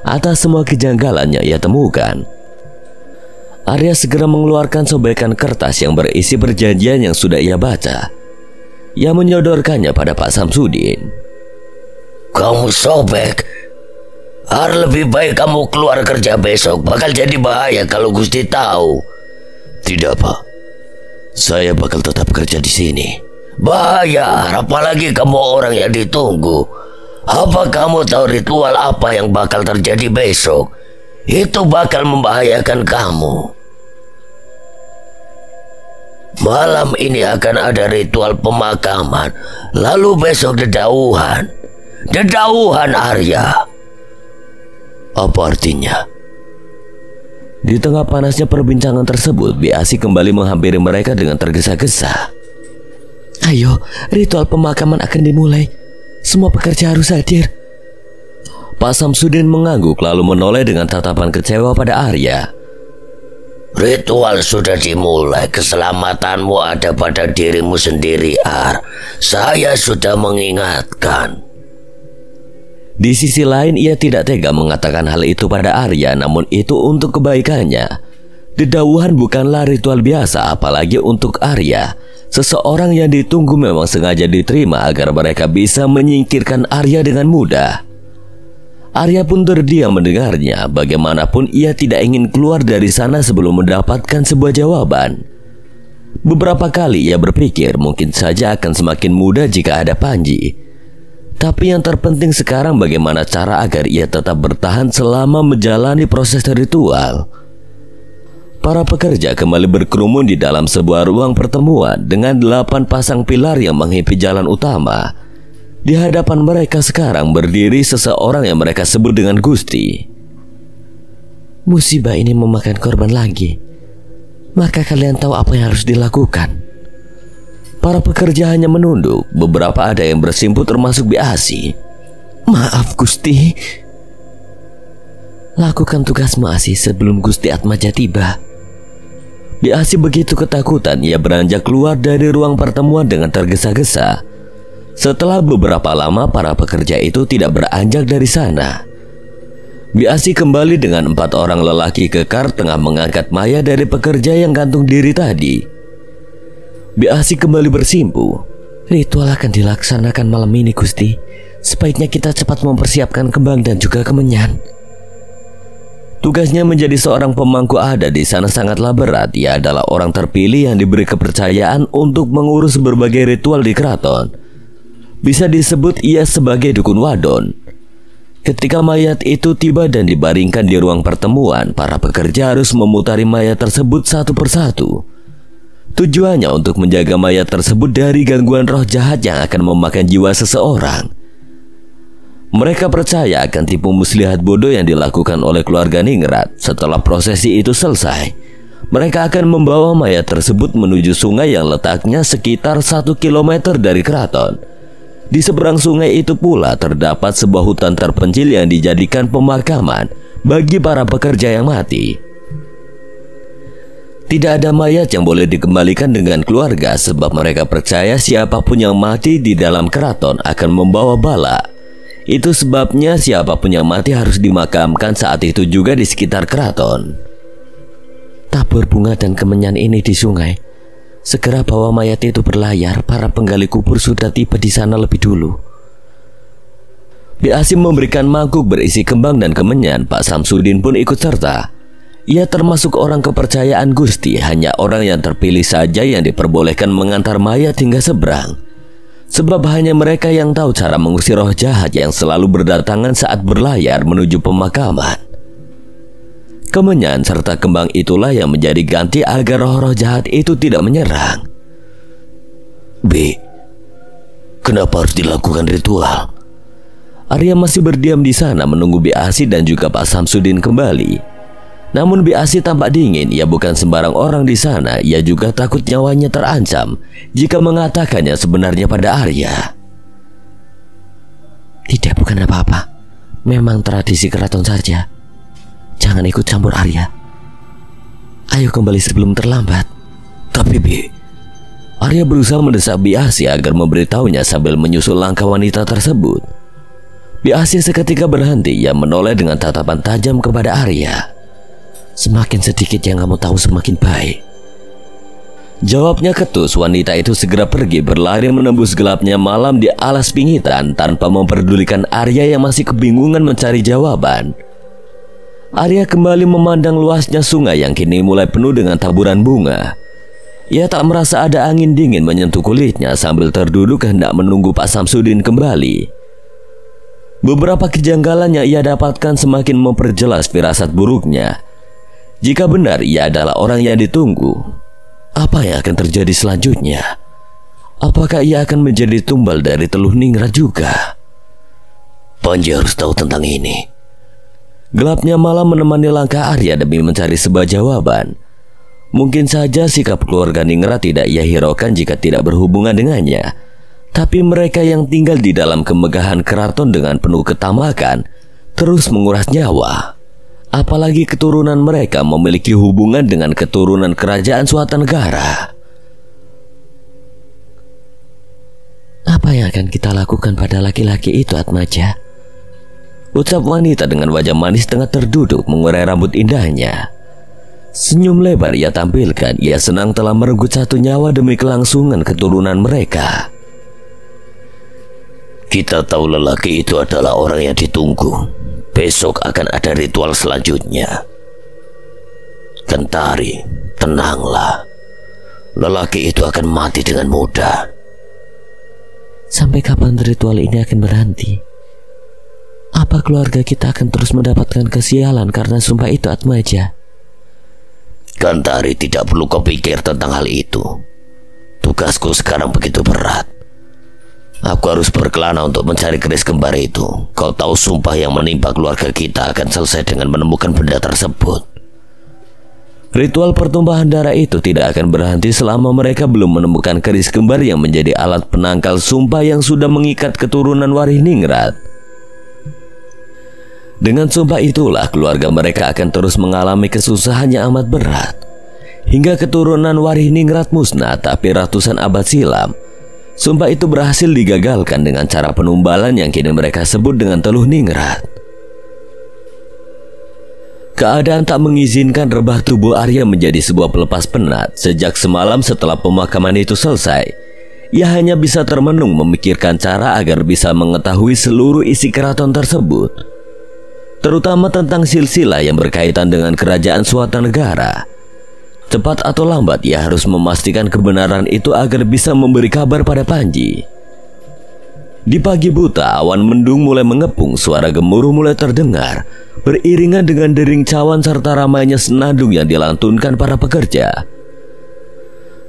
Speaker 1: atas semua kejanggalan yang ia temukan. Arya segera mengeluarkan sobekan kertas yang berisi perjanjian yang sudah ia baca. Ia menyodorkannya pada Pak Samsudin.
Speaker 4: Kamu sobek? Lebih baik kamu keluar kerja besok. Bakal jadi bahaya kalau Gusti tahu.
Speaker 1: Tidak, Pak. Saya bakal tetap kerja di sini.
Speaker 4: Bahaya, apalagi kamu orang yang ditunggu. Apa kamu tahu ritual apa yang bakal terjadi besok? Itu bakal membahayakan kamu. Malam ini akan ada ritual pemakaman. Lalu besok dedauhan. Dedauhan Arya.
Speaker 1: Apa artinya? Di tengah panasnya perbincangan tersebut, Biasi kembali menghampiri mereka dengan tergesa-gesa.
Speaker 3: Ayo, ritual pemakaman akan dimulai. Semua pekerja harus hadir.
Speaker 1: Pak Samsudin mengangguk lalu menoleh dengan tatapan kecewa pada Arya.
Speaker 4: Ritual sudah dimulai. Keselamatanmu ada pada dirimu sendiri, Ar. Saya sudah mengingatkan.
Speaker 1: Di sisi lain, ia tidak tega mengatakan hal itu pada Arya, namun itu untuk kebaikannya. Dedauhan bukanlah ritual biasa, apalagi untuk Arya. Seseorang yang ditunggu memang sengaja diterima agar mereka bisa menyingkirkan Arya dengan mudah. Arya pun terdiam mendengarnya. Bagaimanapun ia tidak ingin keluar dari sana sebelum mendapatkan sebuah jawaban. Beberapa kali ia berpikir mungkin saja akan semakin mudah jika ada Panji. Tapi yang terpenting sekarang bagaimana cara agar ia tetap bertahan selama menjalani proses ritual. Para pekerja kembali berkerumun di dalam sebuah ruang pertemuan dengan 8 pasang pilar yang menghimpit jalan utama. Di hadapan mereka sekarang berdiri seseorang yang mereka sebut dengan Gusti.
Speaker 3: Musibah ini memakan korban lagi. Maka kalian tahu apa yang harus dilakukan.
Speaker 1: Para pekerja hanya menunduk. Beberapa ada yang bersimpuh termasuk Biasi.
Speaker 3: Maaf Gusti. Lakukan tugasmu Asi sebelum Gusti Atmaja tiba.
Speaker 1: Biasi begitu ketakutan. Ia beranjak keluar dari ruang pertemuan dengan tergesa-gesa. Setelah beberapa lama para pekerja itu tidak beranjak dari sana. Biasi kembali dengan 4 orang lelaki kekar tengah mengangkat mayat dari pekerja yang gantung diri tadi. Biasi kembali bersimpuh.
Speaker 3: Ritual akan dilaksanakan malam ini Gusti. Sebaiknya kita cepat mempersiapkan kembang dan juga kemenyan.
Speaker 1: Tugasnya menjadi seorang pemangku adat di sana sangatlah berat. Ia adalah orang terpilih yang diberi kepercayaan untuk mengurus berbagai ritual di keraton. Bisa disebut ia sebagai dukun wadon. Ketika mayat itu tiba dan dibaringkan di ruang pertemuan, para pekerja harus memutari mayat tersebut satu persatu. Tujuannya untuk menjaga mayat tersebut dari gangguan roh jahat yang akan memakan jiwa seseorang. Mereka percaya akan tipu muslihat bodoh yang dilakukan oleh keluarga Ningrat. Setelah prosesi itu selesai, mereka akan membawa mayat tersebut menuju sungai yang letaknya sekitar 1 kilometer dari keraton. Di seberang sungai itu pula terdapat sebuah hutan terpencil yang dijadikan pemakaman bagi para pekerja yang mati. Tidak ada mayat yang boleh dikembalikan dengan keluarga sebab mereka percaya siapapun yang mati di dalam keraton akan membawa bala. Itu sebabnya siapapun yang mati harus dimakamkan saat itu juga di sekitar keraton.
Speaker 3: Tabur bunga dan kemenyan ini di sungai. Segera bawa mayat itu berlayar, para penggali kubur sudah tiba di sana lebih dulu.
Speaker 1: Bi Asim memberikan mangkuk berisi kembang dan kemenyan. Pak Samsudin pun ikut serta. Ia termasuk orang kepercayaan Gusti, hanya orang yang terpilih saja yang diperbolehkan mengantar mayat hingga seberang. Sebab hanya mereka yang tahu cara mengusir roh jahat yang selalu berdatangan saat berlayar menuju pemakaman. Kemenyan serta kembang itulah yang menjadi ganti agar roh-roh jahat itu tidak menyerang.
Speaker 4: Bi, kenapa harus dilakukan ritual?
Speaker 1: Arya masih berdiam di sana menunggu Bi Asi dan juga Pak Samsudin kembali. Namun Bi Asi tampak dingin. Ia bukan sembarang orang di sana. Ia juga takut nyawanya terancam jika mengatakannya sebenarnya pada Arya.
Speaker 3: Tidak, bukan apa-apa. Memang tradisi keraton saja. Jangan ikut campur, Arya. Ayo kembali sebelum terlambat.
Speaker 4: Tapi Bi,
Speaker 1: Arya berusaha mendesak Bi Asi agar memberitahunya sambil menyusul langkah wanita tersebut. Bi Asi seketika berhenti. Ia menoleh dengan tatapan tajam kepada Arya.
Speaker 3: Semakin sedikit yang kamu tahu semakin baik,
Speaker 1: jawabnya ketus. Wanita itu segera pergi berlari menembus gelapnya malam di alas pingitan tanpa memperdulikan Arya yang masih kebingungan mencari jawaban. Arya kembali memandang luasnya sungai yang kini mulai penuh dengan taburan bunga. Ia tak merasa ada angin dingin menyentuh kulitnya sambil terduduk hendak menunggu Pak Samsudin kembali. Beberapa kejanggalan yang ia dapatkan semakin memperjelas firasat buruknya. Jika benar ia adalah orang yang ditunggu, apa yang akan terjadi selanjutnya? Apakah ia akan menjadi tumbal dari Teluh Ningrat juga?
Speaker 4: Panji harus tahu tentang ini.
Speaker 1: Gelapnya malam menemani langkah Arya demi mencari sebuah jawaban. Mungkin saja sikap keluarga Ningrat tidak ia hiraukan jika tidak berhubungan dengannya. Tapi mereka yang tinggal di dalam kemegahan keraton dengan penuh ketamakan terus menguras nyawa. Apalagi keturunan mereka memiliki hubungan dengan keturunan kerajaan suatu negara.
Speaker 3: Apa yang akan kita lakukan pada laki-laki itu, Atmaja?
Speaker 1: Ucap wanita dengan wajah manis tengah terduduk mengurai rambut indahnya. Senyum lebar ia tampilkan. Ia senang telah merenggut satu nyawa demi kelangsungan keturunan mereka.
Speaker 4: Kita tahu lelaki itu adalah orang yang ditunggu. Besok akan ada ritual selanjutnya. Kentari, tenanglah. Lelaki itu akan mati dengan mudah.
Speaker 3: Sampai kapan ritual ini akan berhenti? Apa keluarga kita akan terus mendapatkan kesialan karena sumpah itu, Atmaja?
Speaker 4: Kentari, tidak perlu kau pikir tentang hal itu. Tugasku sekarang begitu berat. Aku harus berkelana untuk mencari keris kembar itu. Kau tahu sumpah yang menimpa keluarga kita akan selesai dengan menemukan benda tersebut.
Speaker 1: Ritual pertumpahan darah itu tidak akan berhenti selama mereka belum menemukan keris kembar yang menjadi alat penangkal sumpah yang sudah mengikat keturunan Wariningrat. Dengan sumpah itulah keluarga mereka akan terus mengalami kesusahan yang amat berat. Hingga keturunan Wariningrat musnah. Tapi ratusan abad silam, sumpah itu berhasil digagalkan dengan cara penumbalan yang kini mereka sebut dengan Teluh Ningrat. Keadaan tak mengizinkan rebah tubuh Arya menjadi sebuah pelepas penat. Sejak semalam setelah pemakaman itu selesai, ia hanya bisa termenung memikirkan cara agar bisa mengetahui seluruh isi keraton tersebut, terutama tentang silsilah yang berkaitan dengan kerajaan suatu negara. Cepat atau lambat ia harus memastikan kebenaran itu agar bisa memberi kabar pada Panji. Di pagi buta, awan mendung mulai mengepung. Suara gemuruh mulai terdengar beriringan dengan dering cawan serta ramainya senandung yang dilantunkan para pekerja.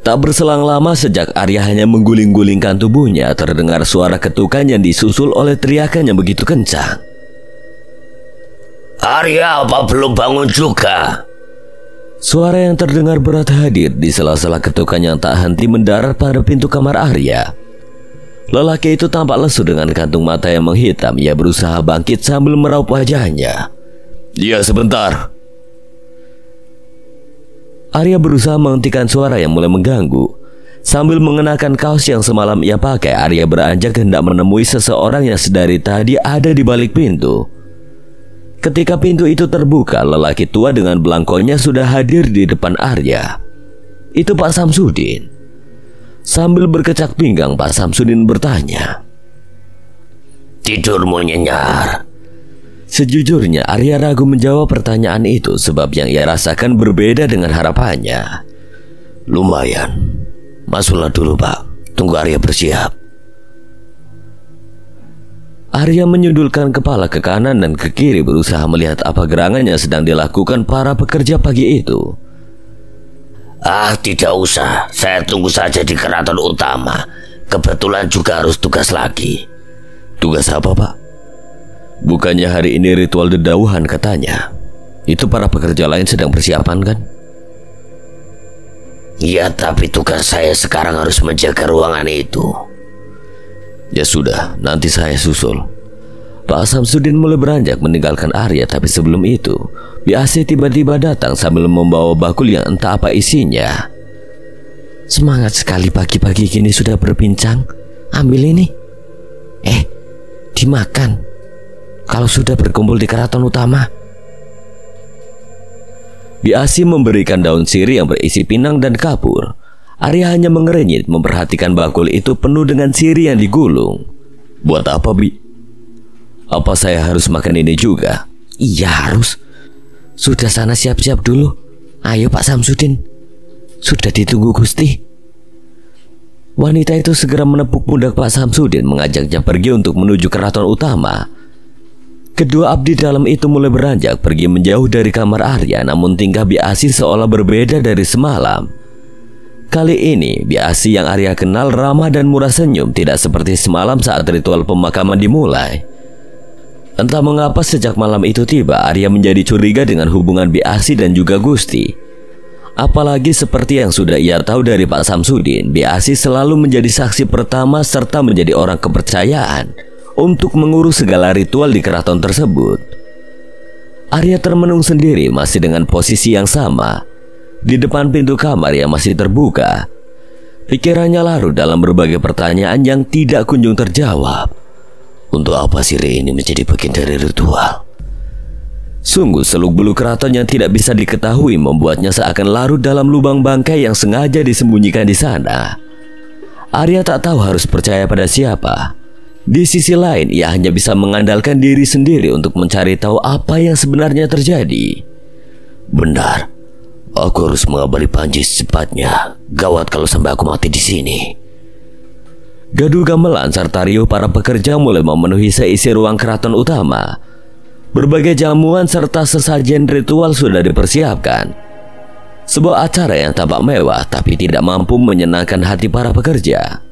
Speaker 1: Tak berselang lama sejak Arya hanya mengguling-gulingkan tubuhnya, terdengar suara ketukan yang disusul oleh teriakan yang begitu kencang.
Speaker 4: Arya, apa belum bangun juga?
Speaker 1: Suara yang terdengar berat hadir di sela-sela ketukan yang tak henti mendarat pada pintu kamar Arya. Lelaki itu tampak lesu dengan kantung mata yang menghitam. Ia berusaha bangkit sambil meraup wajahnya.
Speaker 4: Ya, sebentar.
Speaker 1: Arya berusaha menghentikan suara yang mulai mengganggu. Sambil mengenakan kaos yang semalam ia pakai, Arya beranjak hendak menemui seseorang yang sedari tadi ada di balik pintu. Ketika pintu itu terbuka, lelaki tua dengan belangkonya sudah hadir di depan Arya. Itu Pak Samsudin. Sambil berkecak pinggang, Pak Samsudin bertanya,
Speaker 4: "Tidurmu nyenyak?"
Speaker 1: Sejujurnya Arya ragu menjawab pertanyaan itu sebab yang ia rasakan berbeda dengan harapannya.
Speaker 4: "Lumayan. Masuklah dulu, Pak. Tunggu Arya bersiap."
Speaker 1: Arya menyundulkan kepala ke kanan dan ke kiri berusaha melihat apa gerangan yang sedang dilakukan para pekerja pagi itu.
Speaker 4: Tidak usah. Saya tunggu saja di keraton utama. Kebetulan juga harus tugas lagi."
Speaker 1: "Tugas apa, Pak?" "Bukannya hari ini ritual dedauhan katanya. Itu para pekerja lain sedang persiapan kan?"
Speaker 4: "Ya, tapi tugas saya sekarang harus menjaga ruangan itu."
Speaker 1: "Ya sudah, nanti saya susul." Pak Samsudin mulai beranjak meninggalkan Arya, tapi sebelum itu Biasi tiba-tiba datang sambil membawa bakul yang entah apa isinya.
Speaker 3: "Semangat sekali pagi-pagi gini sudah berbincang. Ambil ini. Dimakan kalau sudah berkumpul di keraton utama."
Speaker 1: Biasi memberikan daun sirih yang berisi pinang dan kapur. Arya hanya mengerenyit memperhatikan bakul itu penuh dengan sirih yang digulung. "Buat apa, Bi? Apa saya harus makan ini juga?"
Speaker 3: "Iya harus. Sudah sana siap-siap dulu. Ayo Pak Samsudin. Sudah ditunggu Gusti."
Speaker 1: Wanita itu segera menepuk pundak Pak Samsudin, mengajaknya pergi untuk menuju keraton utama. Kedua abdi dalam itu mulai beranjak pergi menjauh dari kamar Arya, namun tingkah Biasi seolah berbeda dari semalam. Kali ini Biasi yang Arya kenal ramah dan murah senyum, tidak seperti semalam saat ritual pemakaman dimulai. Entah mengapa sejak malam itu tiba, Arya menjadi curiga dengan hubungan Biasi dan juga Gusti. Apalagi seperti yang sudah ia tahu dari Pak Samsudin, Biasi selalu menjadi saksi pertama serta menjadi orang kepercayaan untuk mengurus segala ritual di keraton tersebut. Arya termenung sendiri masih dengan posisi yang sama di depan pintu kamar yang masih terbuka. Pikirannya larut dalam berbagai pertanyaan yang tidak kunjung terjawab.
Speaker 4: Untuk apa sirih ini menjadi bagian dari ritual?
Speaker 1: Sungguh seluk-beluk keraton yang tidak bisa diketahui membuatnya seakan larut dalam lubang bangkai yang sengaja disembunyikan di sana. Arya tak tahu harus percaya pada siapa. Di sisi lain, ia hanya bisa mengandalkan diri sendiri untuk mencari tahu apa yang sebenarnya terjadi.
Speaker 4: "Benar. Aku harus mengabari Panji secepatnya. Gawat kalau sampai aku mati di sini."
Speaker 1: Gaduh gamelan serta riuh para pekerja mulai memenuhi seisi ruang keraton utama. Berbagai jamuan serta sesajen ritual sudah dipersiapkan. Sebuah acara yang tampak mewah tapi tidak mampu menyenangkan hati para pekerja.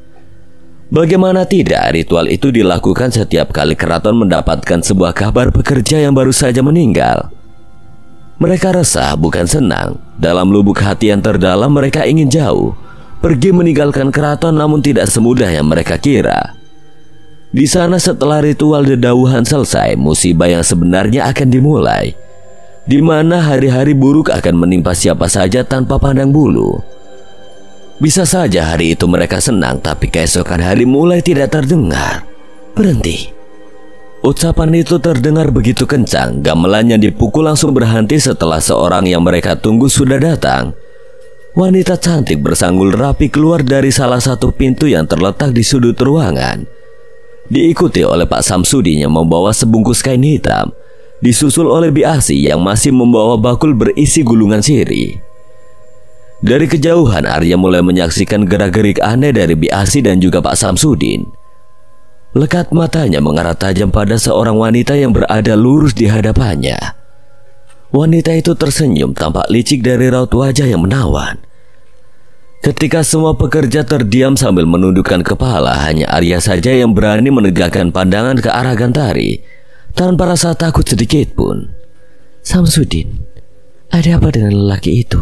Speaker 1: Bagaimana tidak, ritual itu dilakukan setiap kali keraton mendapatkan sebuah kabar pekerja yang baru saja meninggal. Mereka resah bukan senang. Dalam lubuk hati yang terdalam mereka ingin jauh, pergi meninggalkan keraton, namun tidak semudah yang mereka kira. Di sana setelah ritual dedauhan selesai, musibah yang sebenarnya akan dimulai, di mana hari-hari buruk akan menimpa siapa saja tanpa pandang bulu. Bisa saja hari itu mereka senang, tapi keesokan hari mulai tidak terdengar. Berhenti. Ucapan itu terdengar begitu kencang, gamelan yang dipukul langsung berhenti setelah seorang yang mereka tunggu sudah datang. Wanita cantik bersanggul rapi keluar dari salah satu pintu yang terletak di sudut ruangan. Diikuti oleh Pak Samsudin yang membawa sebungkus kain hitam, disusul oleh Biasi yang masih membawa bakul berisi gulungan sirih. Dari kejauhan Arya mulai menyaksikan gerak-gerik aneh dari Biasi dan juga Pak Samsudin. Lekat matanya mengarah tajam pada seorang wanita yang berada lurus di hadapannya. Wanita itu tersenyum tampak licik dari raut wajah yang menawan. Ketika semua pekerja terdiam sambil menundukkan kepala, hanya Arya saja yang berani menegakkan pandangan ke arah Gantari tanpa rasa takut sedikit pun.
Speaker 3: "Samsudin, ada apa dengan lelaki itu?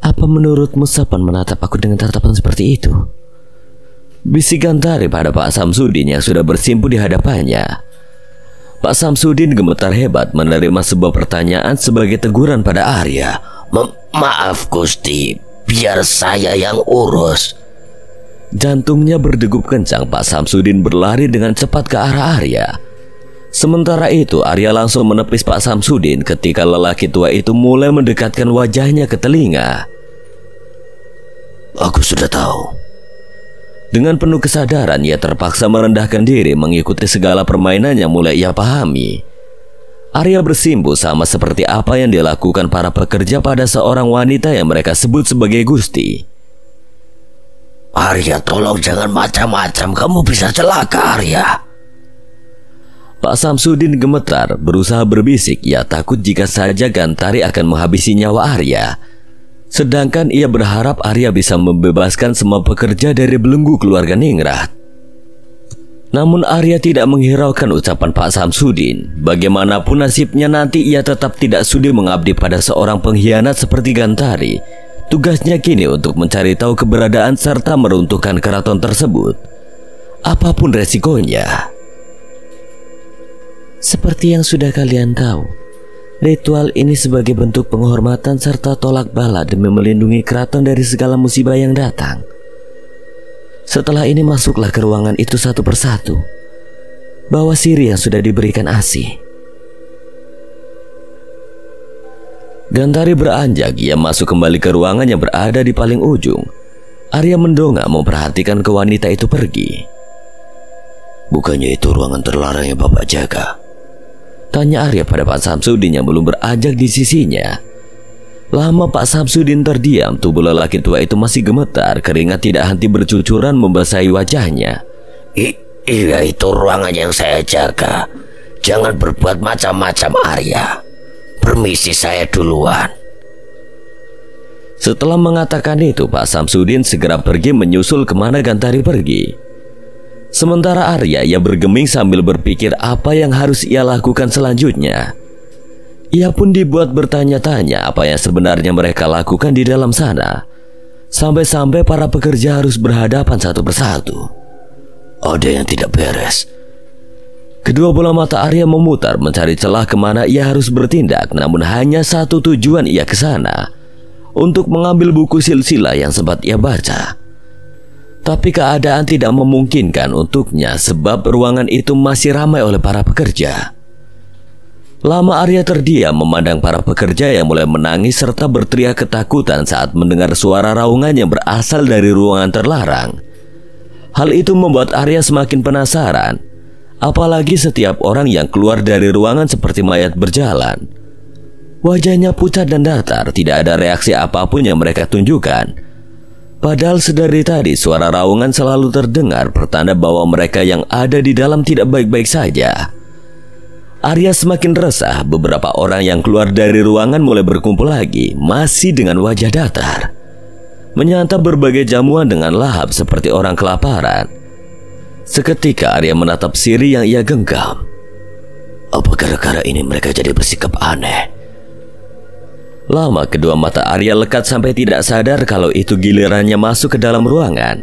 Speaker 3: Apa menurutmu sopan menatap aku dengan tatapan seperti itu?"
Speaker 1: Bisik Gantari pada Pak Samsudin yang sudah bersimpu di hadapannya. Pak Samsudin gemetar hebat menerima sebuah pertanyaan sebagai teguran pada Arya.
Speaker 4: Maaf Gusti, biar saya yang urus.
Speaker 1: Jantungnya berdegup kencang. Pak Samsudin berlari dengan cepat ke arah Arya. Sementara itu Arya langsung menepis Pak Samsudin ketika lelaki tua itu mulai mendekatkan wajahnya ke telinga.
Speaker 4: Aku sudah tahu.
Speaker 1: Dengan penuh kesadaran ia terpaksa merendahkan diri mengikuti segala permainan yang mulai ia pahami. Arya bersimpuh sama seperti apa yang dilakukan para pekerja pada seorang wanita yang mereka sebut sebagai Gusti.
Speaker 4: Arya, tolong jangan macam-macam, kamu bisa celaka Arya.
Speaker 1: Pak Samsudin gemetar, berusaha berbisik. Ia takut jika saja Gantari akan menghabisi nyawa Arya. Sedangkan ia berharap Arya bisa membebaskan semua pekerja dari belenggu keluarga Ningrat. Namun Arya tidak menghiraukan ucapan Pak Samsudin. Bagaimanapun nasibnya nanti, ia tetap tidak sudi mengabdi pada seorang pengkhianat seperti Gantari. Tugasnya kini untuk mencari tahu keberadaan serta meruntuhkan keraton tersebut, apapun resikonya.
Speaker 3: Seperti yang sudah kalian tahu, ritual ini sebagai bentuk penghormatan serta tolak bala demi melindungi keraton dari segala musibah yang datang. Setelah ini masuklah ke ruangan itu satu persatu. Bawa sirih yang sudah diberikan ASI.
Speaker 1: Gantari beranjak, ia masuk kembali ke ruangan yang berada di paling ujung. Arya mendongak memperhatikan ke wanita itu pergi.
Speaker 4: Bukannya itu ruangan terlarang yang Bapak jaga?
Speaker 1: Tanya Arya pada Pak Samsudin yang belum beranjak di sisinya. Lama Pak Samsudin terdiam. Tubuh lelaki tua itu masih gemetar. Keringat tidak henti bercucuran membasahi wajahnya.
Speaker 4: Iya, itu ruangan yang saya jaga. Jangan berbuat macam-macam Arya. Permisi, saya duluan.
Speaker 1: Setelah mengatakan itu, Pak Samsudin segera pergi menyusul kemana Gantari pergi. Sementara Arya, ia bergeming sambil berpikir apa yang harus ia lakukan selanjutnya. Ia pun dibuat bertanya-tanya apa yang sebenarnya mereka lakukan di dalam sana. Sampai-sampai para pekerja harus berhadapan satu persatu.
Speaker 4: Ada yang tidak beres.
Speaker 1: Kedua bola mata Arya memutar mencari celah kemana ia harus bertindak. Namun hanya satu tujuan ia ke sana, untuk mengambil buku silsilah yang sempat ia baca. Tapi keadaan tidak memungkinkan untuknya sebab ruangan itu masih ramai oleh para pekerja. Lama Arya terdiam memandang para pekerja yang mulai menangis serta berteriak ketakutan saat mendengar suara raungan yang berasal dari ruangan terlarang. Hal itu membuat Arya semakin penasaran. Apalagi setiap orang yang keluar dari ruangan seperti mayat berjalan. Wajahnya pucat dan datar, tidak ada reaksi apapun yang mereka tunjukkan. Padahal sedari tadi suara raungan selalu terdengar, pertanda bahwa mereka yang ada di dalam tidak baik-baik saja. Arya semakin resah. Beberapa orang yang keluar dari ruangan mulai berkumpul lagi, masih dengan wajah datar, menyantap berbagai jamuan dengan lahap seperti orang kelaparan. Seketika Arya menatap sirih yang ia genggam.
Speaker 4: Apa gara-gara ini mereka jadi bersikap aneh?
Speaker 1: Lama kedua mata Arya lekat sampai tidak sadar kalau itu gilirannya masuk ke dalam ruangan.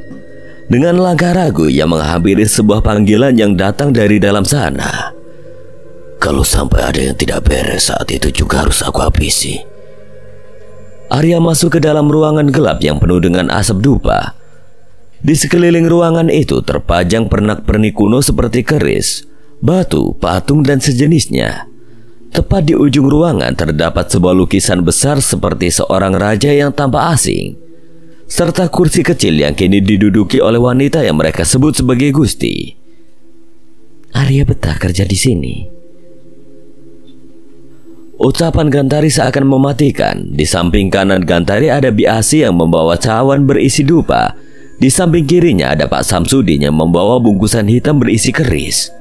Speaker 1: Dengan langkah ragu ia menghampiri sebuah panggilan yang datang dari dalam sana.
Speaker 4: Kalau sampai ada yang tidak beres saat itu juga harus aku habisi.
Speaker 1: Arya masuk ke dalam ruangan gelap yang penuh dengan asap dupa. Di sekeliling ruangan itu terpajang pernak-pernik kuno seperti keris, batu, patung dan sejenisnya. Tepat di ujung ruangan terdapat sebuah lukisan besar seperti seorang raja yang tampak asing, serta kursi kecil yang kini diduduki oleh wanita yang mereka sebut sebagai Gusti.
Speaker 3: Arya betah kerja di sini.
Speaker 1: Ucapan Gantari seakan mematikan. Di samping kanan Gantari ada Biasi yang membawa cawan berisi dupa. Di samping kirinya ada Pak Samsudin yang membawa bungkusan hitam berisi keris.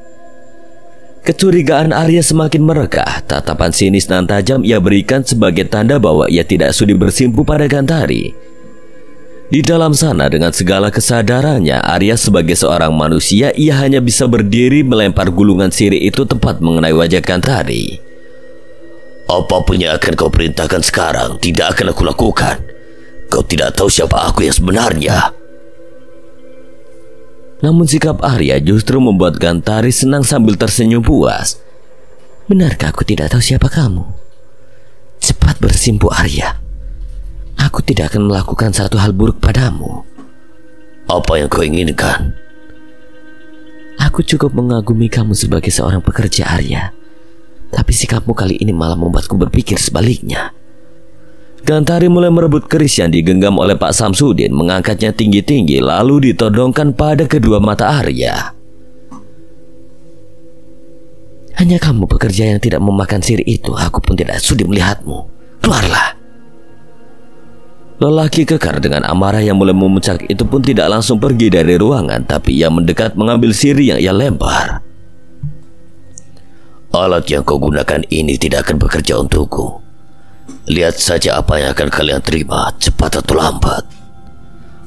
Speaker 1: Kecurigaan Arya semakin merekah. Tatapan sinis dan tajam ia berikan sebagai tanda bahwa ia tidak sudi bersimpuh pada Gantari. Di dalam sana dengan segala kesadarannya, Arya sebagai seorang manusia, ia hanya bisa berdiri melempar gulungan sirih itu tepat mengenai wajah Gantari.
Speaker 4: Apapun yang akan kau perintahkan sekarang tidak akan aku lakukan. Kau tidak tahu siapa aku yang sebenarnya.
Speaker 1: Namun sikap Arya justru membuat Gantari senang sambil tersenyum puas.
Speaker 3: Benarkah aku tidak tahu siapa kamu? Cepat bersimpuh Arya. tidak akan melakukan satu hal buruk padamu.
Speaker 4: Apa yang kau inginkan?
Speaker 3: Aku cukup mengagumi kamu sebagai seorang pekerja, Arya. Tapi sikapmu kali ini malah membuatku berpikir sebaliknya.
Speaker 1: Gantari mulai merebut keris yang digenggam oleh Pak Samsudin, mengangkatnya tinggi-tinggi lalu ditodongkan pada kedua mata Arya.
Speaker 3: Hanya kamu pekerja yang tidak memakan sirih itu. Aku pun tidak sudi melihatmu. Keluarlah.
Speaker 1: Lelaki kekar dengan amarah yang mulai memuncak itu pun tidak langsung pergi dari ruangan, tapi ia mendekat mengambil sirih yang ia lempar.
Speaker 4: Alat yang kau gunakan ini tidak akan bekerja untukku. Lihat saja apa yang akan kalian terima, cepat atau lambat.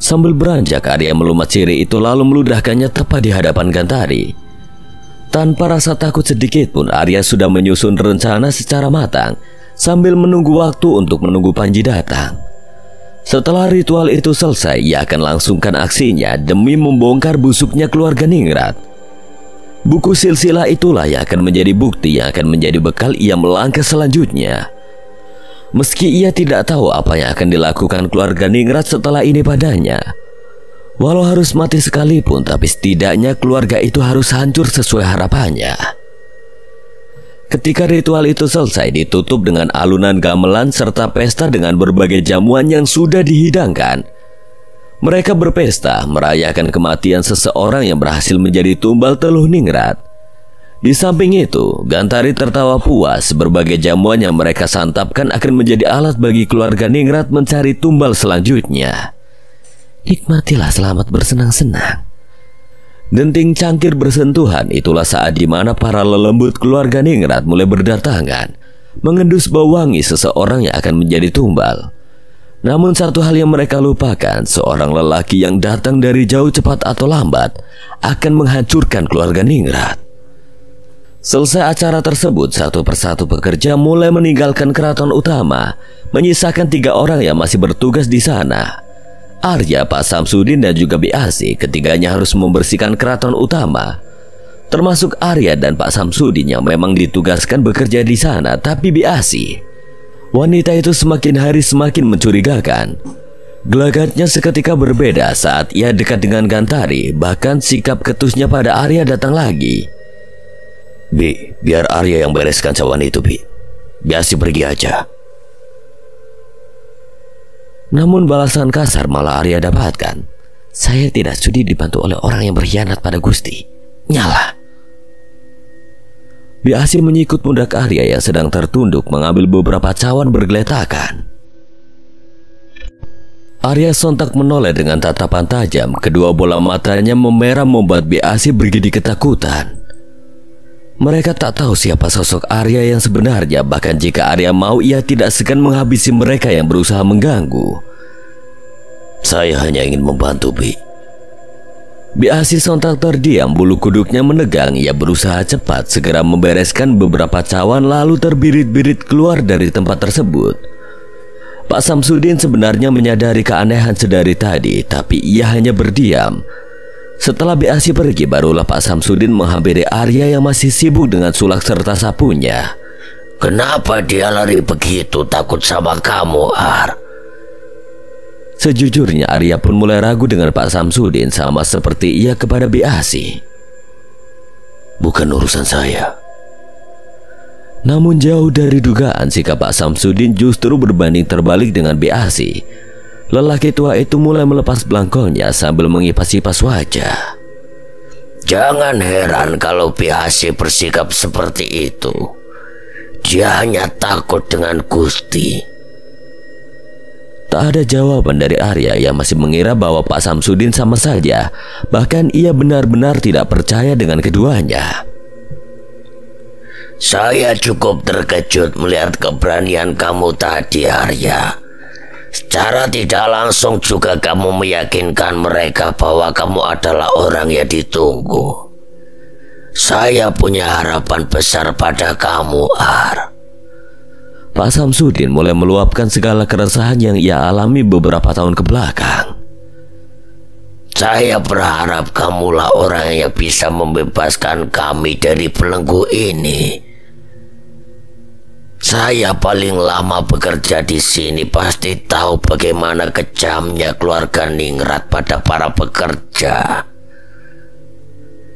Speaker 1: Sambil beranjak, Arya melumat sirih itu lalu meludahkannya tepat di hadapan Gantari. Tanpa rasa takut sedikit pun, Arya sudah menyusun rencana secara matang sambil menunggu waktu untuk menunggu Panji datang. Setelah ritual itu selesai, ia akan langsungkan aksinya demi membongkar busuknya keluarga Ningrat. Buku silsilah itulah yang akan menjadi bukti yang akan menjadi bekal ia melangkah selanjutnya. Meski ia tidak tahu apa yang akan dilakukan keluarga Ningrat setelah ini padanya. Walau harus mati sekalipun, tapi setidaknya keluarga itu harus hancur sesuai harapannya. Ketika ritual itu selesai, ditutup dengan alunan gamelan serta pesta dengan berbagai jamuan yang sudah dihidangkan. Mereka berpesta merayakan kematian seseorang yang berhasil menjadi tumbal Teluh Ningrat. Di samping itu, Gantari tertawa puas. Berbagai jamuan yang mereka santapkan akan menjadi alat bagi keluarga Ningrat mencari tumbal selanjutnya.
Speaker 3: Nikmatilah selamat bersenang-senang.
Speaker 1: Denting cangkir bersentuhan, itulah saat di mana para lelembut keluarga Ningrat mulai berdatangan, mengendus bau wangi seseorang yang akan menjadi tumbal. Namun satu hal yang mereka lupakan, seorang lelaki yang datang dari jauh cepat atau lambat akan menghancurkan keluarga Ningrat. Selesai acara tersebut, satu persatu pekerja mulai meninggalkan keraton utama, menyisakan 3 orang yang masih bertugas di sana. Arya, Pak Samsudin dan juga Biasi, ketiganya harus membersihkan keraton utama. Termasuk Arya dan Pak Samsudin yang memang ditugaskan bekerja di sana, tapi Biasi, wanita itu semakin hari semakin mencurigakan. Gelagatnya seketika berbeda saat ia dekat dengan Gantari, bahkan sikap ketusnya pada Arya datang lagi.
Speaker 4: Bi, biar Arya yang bereskan cawan itu, Bi. Biasi pergi aja.
Speaker 3: Namun balasan kasar malah Arya dapatkan. Saya tidak sudi dibantu oleh orang yang berkhianat pada Gusti. Nyala.
Speaker 1: Biasi menyikut pundak Arya yang sedang tertunduk mengambil beberapa cawan bergeletakan. Arya sontak menoleh dengan tatapan tajam. Kedua bola matanya memerah membuat Biasi bergidik ketakutan. Mereka tak tahu siapa sosok Arya yang sebenarnya. Bahkan jika Arya mau, ia tidak segan menghabisi mereka yang berusaha mengganggu.
Speaker 4: Saya hanya ingin membantu, Bi.
Speaker 1: Biasi sontak terdiam, bulu kuduknya menegang. Ia berusaha cepat segera membereskan beberapa cawan lalu terbirit-birit keluar dari tempat tersebut. Pak Samsudin sebenarnya menyadari keanehan sedari tadi, tapi ia hanya berdiam. Setelah Biasi pergi, barulah Pak Samsudin menghampiri Arya yang masih sibuk dengan sulak serta sapunya.
Speaker 4: Kenapa dia lari begitu? Takut sama kamu, Ar?
Speaker 1: Sejujurnya Arya pun mulai ragu dengan Pak Samsudin, sama seperti ia kepada Biasi.
Speaker 4: Bukan urusan saya.
Speaker 1: Namun jauh dari dugaan, sikap Pak Samsudin justru berbanding terbalik dengan Biasi. Lelaki tua itu mulai melepas belangkonya sambil mengipas-ipas wajah.
Speaker 4: Jangan heran kalau Biasi bersikap seperti itu. Dia hanya takut dengan Gusti.
Speaker 1: Tak ada jawaban dari Arya yang masih mengira bahwa Pak Samsudin sama saja. Bahkan ia benar-benar tidak percaya dengan keduanya.
Speaker 4: Saya cukup terkejut melihat keberanian kamu tadi, Arya. Secara tidak langsung juga kamu meyakinkan mereka bahwa kamu adalah orang yang ditunggu. Saya punya harapan besar pada kamu, Ar.
Speaker 1: Pak Samsudin mulai meluapkan segala keresahan yang ia alami beberapa tahun ke belakang.
Speaker 4: Saya berharap kamulah orang yang bisa membebaskan kami dari belenggu ini. Saya paling lama bekerja di sini, pasti tahu bagaimana kejamnya keluarga Ningrat pada para pekerja.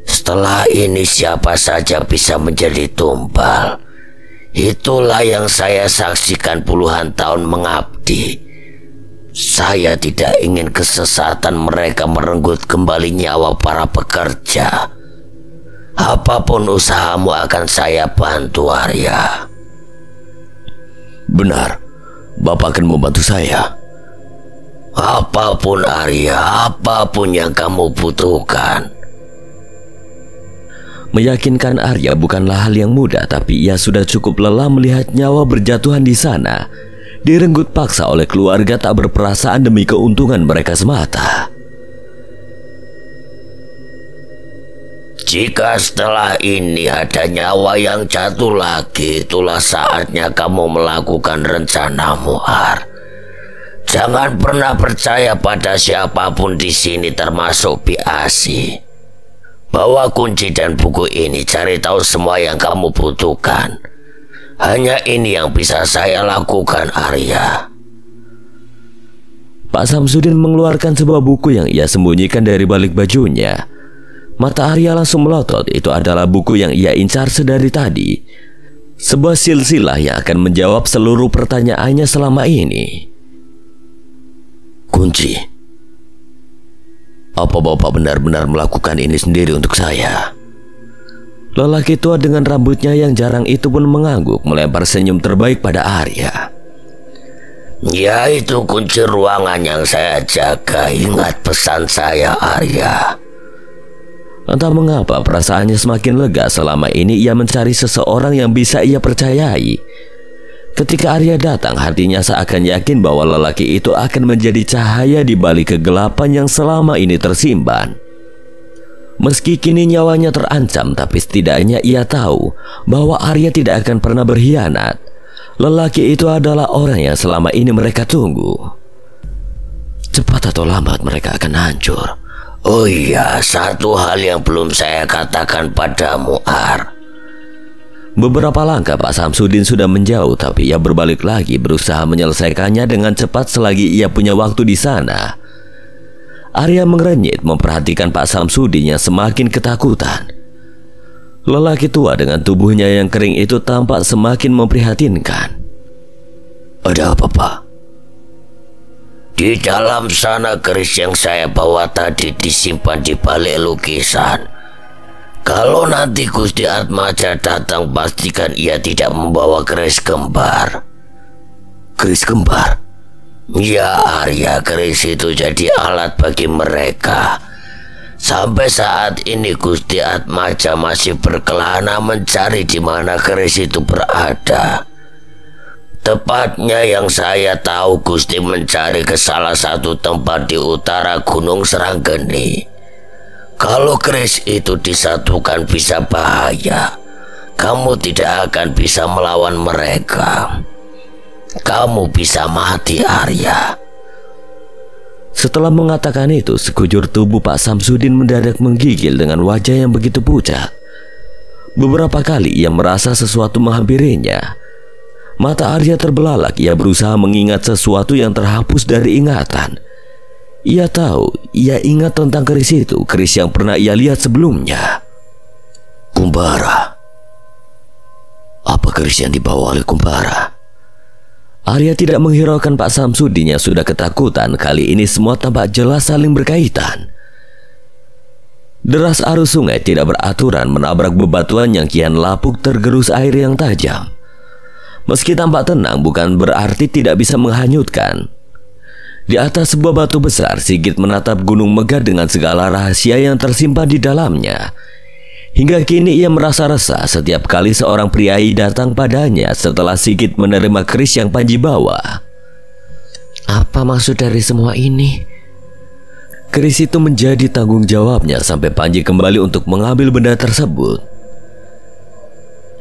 Speaker 4: Setelah ini siapa saja bisa menjadi tumbal. Itulah yang saya saksikan puluhan tahun mengabdi. Saya tidak ingin kesesatan mereka merenggut kembali nyawa para pekerja. Apapun usahamu akan saya bantu, Arya.
Speaker 1: Benar, Bapak akan membantu saya.
Speaker 4: Apapun, Arya, apapun yang kamu butuhkan.
Speaker 1: Meyakinkan Arya bukanlah hal yang mudah, tapi ia sudah cukup lelah melihat nyawa berjatuhan di sana, direnggut paksa oleh keluarga tak berperasaan demi keuntungan mereka semata.
Speaker 4: Jika setelah ini ada nyawa yang jatuh lagi, itulah saatnya kamu melakukan rencanamu, Ar. Jangan pernah percaya pada siapapun di sini, termasuk Biasi. Bawa kunci dan buku ini, cari tahu semua yang kamu butuhkan. Hanya ini yang bisa saya lakukan, Arya.
Speaker 1: Pak Samsudin mengeluarkan sebuah buku yang ia sembunyikan dari balik bajunya. Mata Arya langsung melotot. Itu adalah buku yang ia incar sedari tadi. Sebuah silsilah yang akan menjawab seluruh pertanyaannya selama ini.
Speaker 4: Kunci. Apa Bapak benar-benar melakukan ini sendiri untuk saya?
Speaker 1: Lelaki tua dengan rambutnya yang jarang itu pun mengangguk, melempar senyum terbaik pada Arya.
Speaker 4: Ya, itu kunci ruangan yang saya jaga. Ingat pesan saya, Arya.
Speaker 1: Entah mengapa perasaannya semakin lega. Selama ini ia mencari seseorang yang bisa ia percayai. Ketika Arya datang, hatinya seakan yakin bahwa lelaki itu akan menjadi cahaya di balik kegelapan yang selama ini tersimpan. Meski kini nyawanya terancam, tapi setidaknya ia tahu bahwa Arya tidak akan pernah berkhianat. Lelaki itu adalah orang yang selama ini mereka tunggu. Cepat atau lambat mereka akan hancur.
Speaker 4: Oh iya, satu hal yang belum saya katakan padamu, Ar.
Speaker 1: Beberapa langkah Pak Samsudin sudah menjauh, tapi ia berbalik lagi berusaha menyelesaikannya dengan cepat selagi ia punya waktu di sana. Arya mengerenyit memperhatikan Pak Samsudin yang semakin ketakutan. Lelaki tua dengan tubuhnya yang kering itu tampak semakin memprihatinkan.
Speaker 4: Ada apa, Pak? Di dalam sana keris yang saya bawa tadi disimpan di balik lukisan. Kalau nanti Gusti Atmaja datang, pastikan ia tidak membawa keris kembar.
Speaker 1: Keris kembar?
Speaker 4: Ya, Arya, keris itu jadi alat bagi mereka. Sampai saat ini Gusti Atmaja masih berkelana mencari di mana keris itu berada. Tepatnya yang saya tahu, Gusti mencari ke salah satu tempat di utara Gunung Seranggeni. Kalau keris itu disatukan bisa bahaya. Kamu tidak akan bisa melawan mereka. Kamu bisa mati, Arya.
Speaker 1: Setelah mengatakan itu, sekujur tubuh Pak Samsudin mendadak menggigil dengan wajah yang begitu pucat. Beberapa kali ia merasa sesuatu menghampirinya. Mata Arya terbelalak. Ia berusaha mengingat sesuatu yang terhapus dari ingatan. Ia tahu, ia ingat tentang keris itu, keris yang pernah ia lihat sebelumnya.
Speaker 4: Kumbara. Apa keris yang dibawa oleh Kumbara?
Speaker 1: Arya tidak menghiraukan Pak Samsudin yang sudah ketakutan. Kali ini semua tampak jelas saling berkaitan. Deras arus sungai tidak beraturan menabrak bebatuan yang kian lapuk tergerus air yang tajam. Meski tampak tenang, bukan berarti tidak bisa menghanyutkan. Di atas sebuah batu besar, Sigit menatap Gunung Megah dengan segala rahasia yang tersimpan di dalamnya. Hingga kini ia merasa resah setiap kali seorang priai datang padanya setelah Sigit menerima keris yang Panji bawa. Apa maksud dari semua ini? Keris itu menjadi tanggung jawabnya sampai Panji kembali untuk mengambil benda tersebut.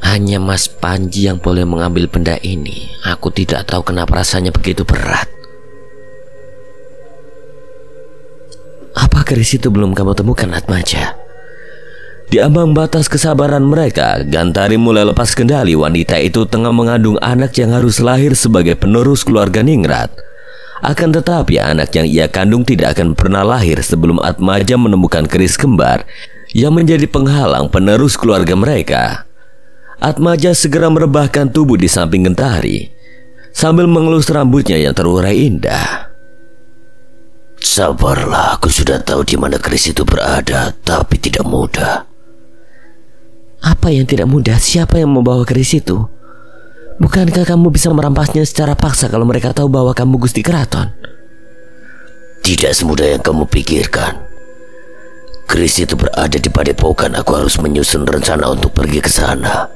Speaker 1: Hanya Mas Panji yang boleh mengambil benda ini. Aku tidak tahu kenapa rasanya begitu berat. Apa keris itu belum kamu temukan, Atmaja? Di ambang batas kesabaran mereka, Gantari mulai lepas kendali. Wanita itu tengah mengandung anak yang harus lahir sebagai penerus keluarga Ningrat. Akan tetapi anak yang ia kandung tidak akan pernah lahir sebelum Atmaja menemukan keris kembar yang menjadi penghalang penerus keluarga mereka. Atmaja segera merebahkan tubuh di samping Gantari sambil mengelus rambutnya yang terurai indah.
Speaker 4: Sabarlah, aku sudah tahu di mana keris itu berada, tapi tidak mudah.
Speaker 3: Apa yang tidak mudah? Siapa yang membawa keris itu? Bukankah kamu bisa merampasnya secara paksa kalau mereka tahu bahwa kamu Gusti Keraton?
Speaker 4: Tidak semudah yang kamu pikirkan. Keris itu berada di padepokan. Aku harus menyusun rencana untuk pergi ke sana.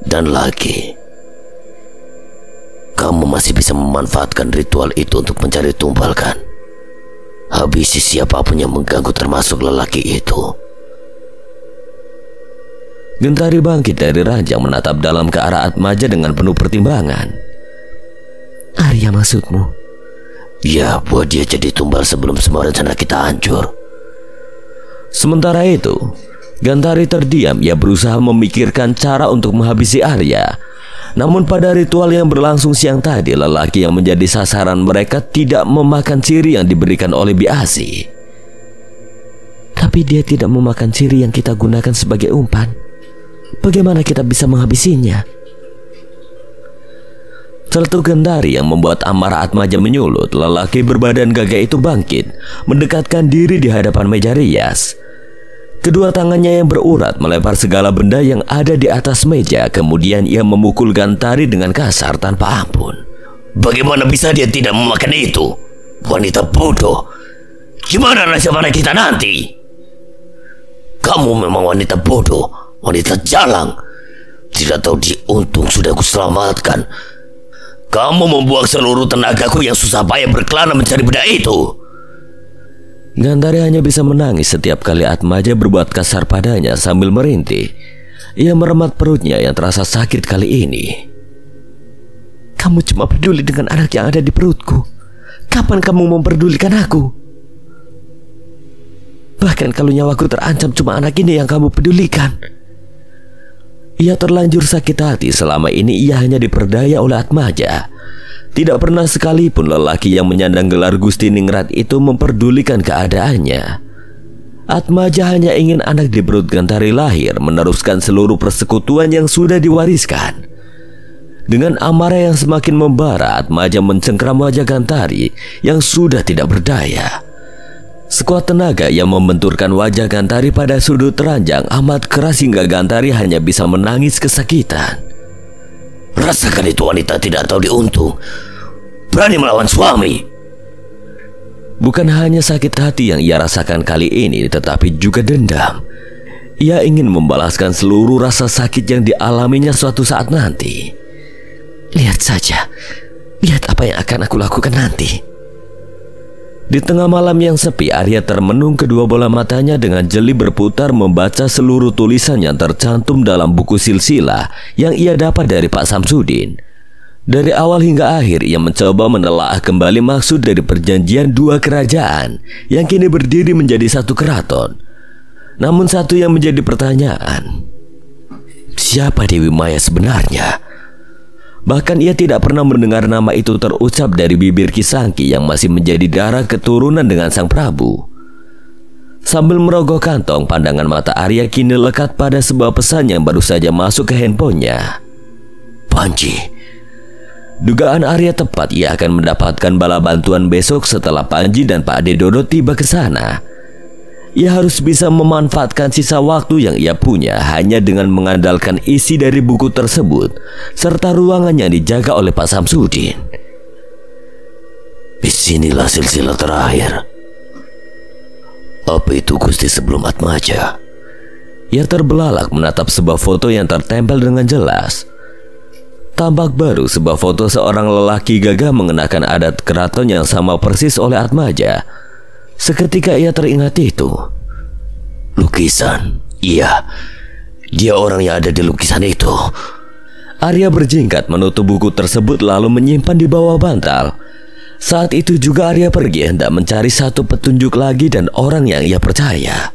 Speaker 4: Dan lagi, kamu masih bisa memanfaatkan ritual itu untuk mencari tumbal, kan? Habisi siapapun yang mengganggu, termasuk lelaki itu.
Speaker 1: Gantari bangkit dari ranjang menatap dalam ke arah Atmaja dengan penuh pertimbangan.
Speaker 3: Arya maksudmu?
Speaker 4: Ya, buat dia jadi tumbal sebelum semua rencana kita hancur.
Speaker 1: Sementara itu, Gantari terdiam. Ia berusaha memikirkan cara untuk menghabisi Arya. Namun pada ritual yang berlangsung siang tadi, lelaki yang menjadi sasaran mereka tidak memakan ciri yang diberikan oleh Biasi.
Speaker 3: Tapi dia tidak memakan ciri yang kita gunakan sebagai umpan. Bagaimana kita bisa menghabisinya?
Speaker 1: Celetuk Gantari yang membuat amarah Atmaja menyulut. Lelaki berbadan gagah itu bangkit, mendekatkan diri di hadapan meja rias. Kedua tangannya yang berurat melempar segala benda yang ada di atas meja. Kemudian ia memukul Gantari dengan kasar tanpa ampun.
Speaker 4: Bagaimana bisa dia tidak memakan itu? Wanita bodoh. Gimana nasib anak kita nanti? Kamu memang wanita bodoh, wanita jalang. Tidak tahu diuntung sudah aku selamatkan. Kamu membuang seluruh tenagaku yang susah payah berkelana mencari benda itu.
Speaker 1: Gantari hanya bisa menangis setiap kali Atmaja berbuat kasar padanya sambil merintih. Ia meremat perutnya yang terasa sakit kali ini.
Speaker 3: Kamu cuma peduli dengan anak yang ada di perutku. Kapan kamu memperdulikan aku? Bahkan kalau nyawaku terancam, cuma anak ini yang kamu pedulikan.
Speaker 1: Ia terlanjur sakit hati. Selama ini ia hanya diperdaya oleh Atmaja. Tidak pernah sekalipun lelaki yang menyandang gelar Gusti Ningrat itu memperdulikan keadaannya. Atmaja hanya ingin anak di perut Gantari lahir, meneruskan seluruh persekutuan yang sudah diwariskan. Dengan amarah yang semakin membara, Atmaja mencengkram wajah Gantari yang sudah tidak berdaya. Sekuat tenaga yang membenturkan wajah Gantari pada sudut ranjang amat keras hingga Gantari hanya bisa menangis kesakitan.
Speaker 4: Rasakan itu, wanita tidak tahu diuntung, berani melawan suami.
Speaker 1: Bukan hanya sakit hati yang ia rasakan kali ini, tetapi juga dendam. Ia ingin membalaskan seluruh rasa sakit yang dialaminya suatu saat nanti.
Speaker 3: Lihat saja, lihat apa yang akan aku lakukan nanti.
Speaker 1: Di tengah malam yang sepi, Arya termenung, kedua bola matanya dengan jeli berputar membaca seluruh tulisan yang tercantum dalam buku silsilah yang ia dapat dari Pak Samsudin. Dari awal hingga akhir ia mencoba menelaah kembali maksud dari perjanjian dua kerajaan yang kini berdiri menjadi satu keraton. Namun satu yang menjadi pertanyaan, siapa Dewi Maya sebenarnya? Bahkan ia tidak pernah mendengar nama itu terucap dari bibir Kisangki yang masih menjadi darah keturunan dengan Sang Prabu. Sambil merogoh kantong, pandangan mata Arya kini lekat pada sebuah pesan yang baru saja masuk ke handphonenya.
Speaker 4: Panji.
Speaker 1: Dugaan Arya tepat, ia akan mendapatkan bala bantuan besok setelah Panji dan Pak Adedodo tiba ke sana. Ia harus bisa memanfaatkan sisa waktu yang ia punya hanya dengan mengandalkan isi dari buku tersebut serta ruangan yang dijaga oleh Pak Samsudin.
Speaker 4: Disinilah silsilah terakhir. Apa itu Gusti sebelum Atmaja?
Speaker 1: Ia terbelalak menatap sebuah foto yang tertempel dengan jelas. Tampak baru sebuah foto seorang lelaki gagah mengenakan adat keraton yang sama persis oleh Atmaja. Seketika ia teringat itu.
Speaker 4: Lukisan. Iya, dia orang yang ada di lukisan itu.
Speaker 1: Arya berjingkat menutup buku tersebut lalu menyimpan di bawah bantal. Saat itu juga Arya pergi hendak mencari satu petunjuk lagi dan orang yang ia percaya.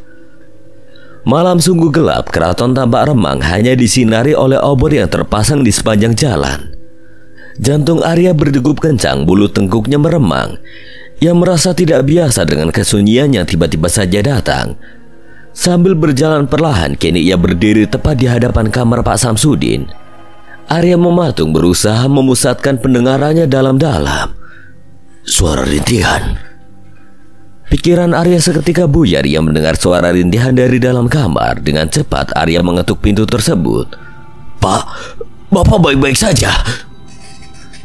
Speaker 1: Malam sungguh gelap, keraton tampak remang hanya disinari oleh obor yang terpasang di sepanjang jalan. Jantung Arya berdegup kencang, bulu tengkuknya meremang. Ia merasa tidak biasa dengan kesunyian yang tiba-tiba saja datang. Sambil berjalan perlahan, kini ia berdiri tepat di hadapan kamar Pak Samsudin. Arya mematung berusaha memusatkan pendengarannya dalam-dalam.
Speaker 4: Suara rintihan.
Speaker 1: Pikiran Arya seketika buyar. Ia mendengar suara rintihan dari dalam kamar. Dengan cepat Arya mengetuk pintu tersebut.
Speaker 4: Pak, Bapak baik-baik saja?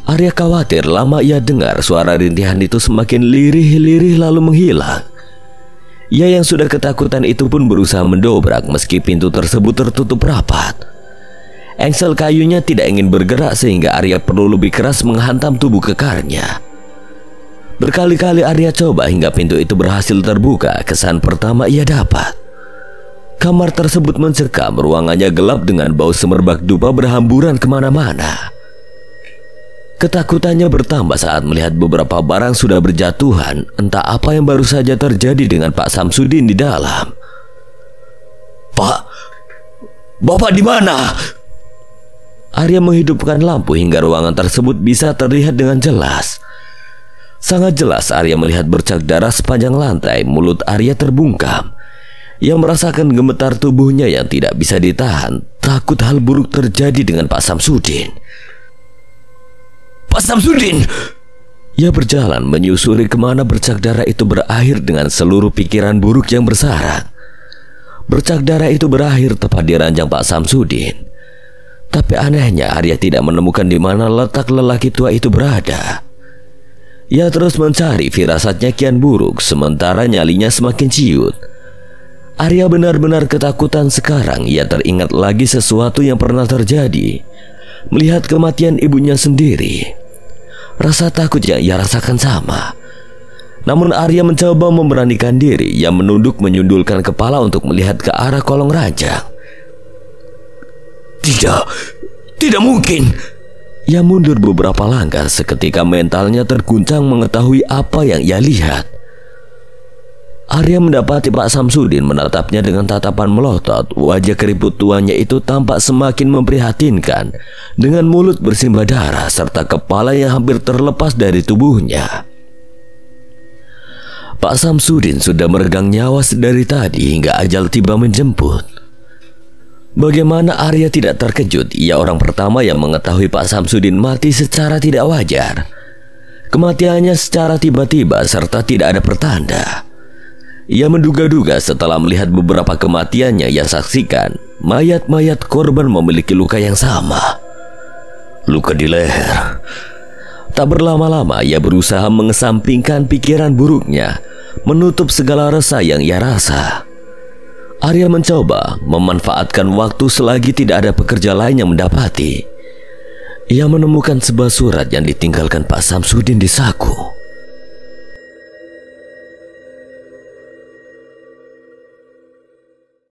Speaker 1: Arya khawatir lama ia dengar suara rintihan itu semakin lirih-lirih lalu menghilang. Ia yang sudah ketakutan itu pun berusaha mendobrak meski pintu tersebut tertutup rapat. Engsel kayunya tidak ingin bergerak sehingga Arya perlu lebih keras menghantam tubuh kekarnya. Berkali-kali Arya coba hingga pintu itu berhasil terbuka. Kesan pertama ia dapat. Kamar tersebut mencekam, ruangannya gelap dengan bau semerbak dupa berhamburan kemana-mana. Ketakutannya bertambah saat melihat beberapa barang sudah berjatuhan. Entah apa yang baru saja terjadi dengan Pak Samsudin di dalam.
Speaker 4: Pak, Bapak di mana?
Speaker 1: Arya menghidupkan lampu hingga ruangan tersebut bisa terlihat dengan jelas. Sangat jelas Arya melihat bercak darah sepanjang lantai. Mulut Arya terbungkam. Ia merasakan gemetar tubuhnya yang tidak bisa ditahan. Takut hal buruk terjadi dengan Pak Samsudin.
Speaker 4: Pak Samsudin!
Speaker 1: Ia berjalan menyusuri kemana bercak darah itu berakhir dengan seluruh pikiran buruk yang bersarang. Bercak darah itu berakhir tepat di ranjang Pak Samsudin. Tapi anehnya Arya tidak menemukan di mana letak lelaki tua itu berada. Ia terus mencari, firasatnya kian buruk sementara nyalinya semakin ciut. Arya benar-benar ketakutan sekarang. Ia teringat lagi sesuatu yang pernah terjadi. Melihat kematian ibunya sendiri. Rasa takut yang ia rasakan sama. Namun Arya mencoba memberanikan diri. Ia menunduk menyundulkan kepala untuk melihat ke arah kolong ranjang.
Speaker 4: Tidak mungkin.
Speaker 1: Ia mundur beberapa langkah. Seketika mentalnya terguncang mengetahui apa yang ia lihat. Arya mendapati Pak Samsudin menatapnya dengan tatapan melotot. Wajah keriput tuanya itu tampak semakin memprihatinkan, dengan mulut bersimbah darah serta kepala yang hampir terlepas dari tubuhnya. Pak Samsudin sudah meregang nyawa sedari tadi hingga ajal tiba menjemput. Bagaimana Arya tidak terkejut? Ia orang pertama yang mengetahui Pak Samsudin mati secara tidak wajar. Kematiannya secara tiba-tiba serta tidak ada pertanda. Ia menduga-duga setelah melihat beberapa kematiannya ia saksikan, mayat-mayat korban memiliki luka yang sama.
Speaker 4: Luka di leher.
Speaker 1: Tak berlama-lama ia berusaha mengesampingkan pikiran buruknya, menutup segala rasa yang ia rasa. Arya mencoba memanfaatkan waktu selagi tidak ada pekerja lain yang mendapati. Ia menemukan sebuah surat yang ditinggalkan Pak Samsudin di saku.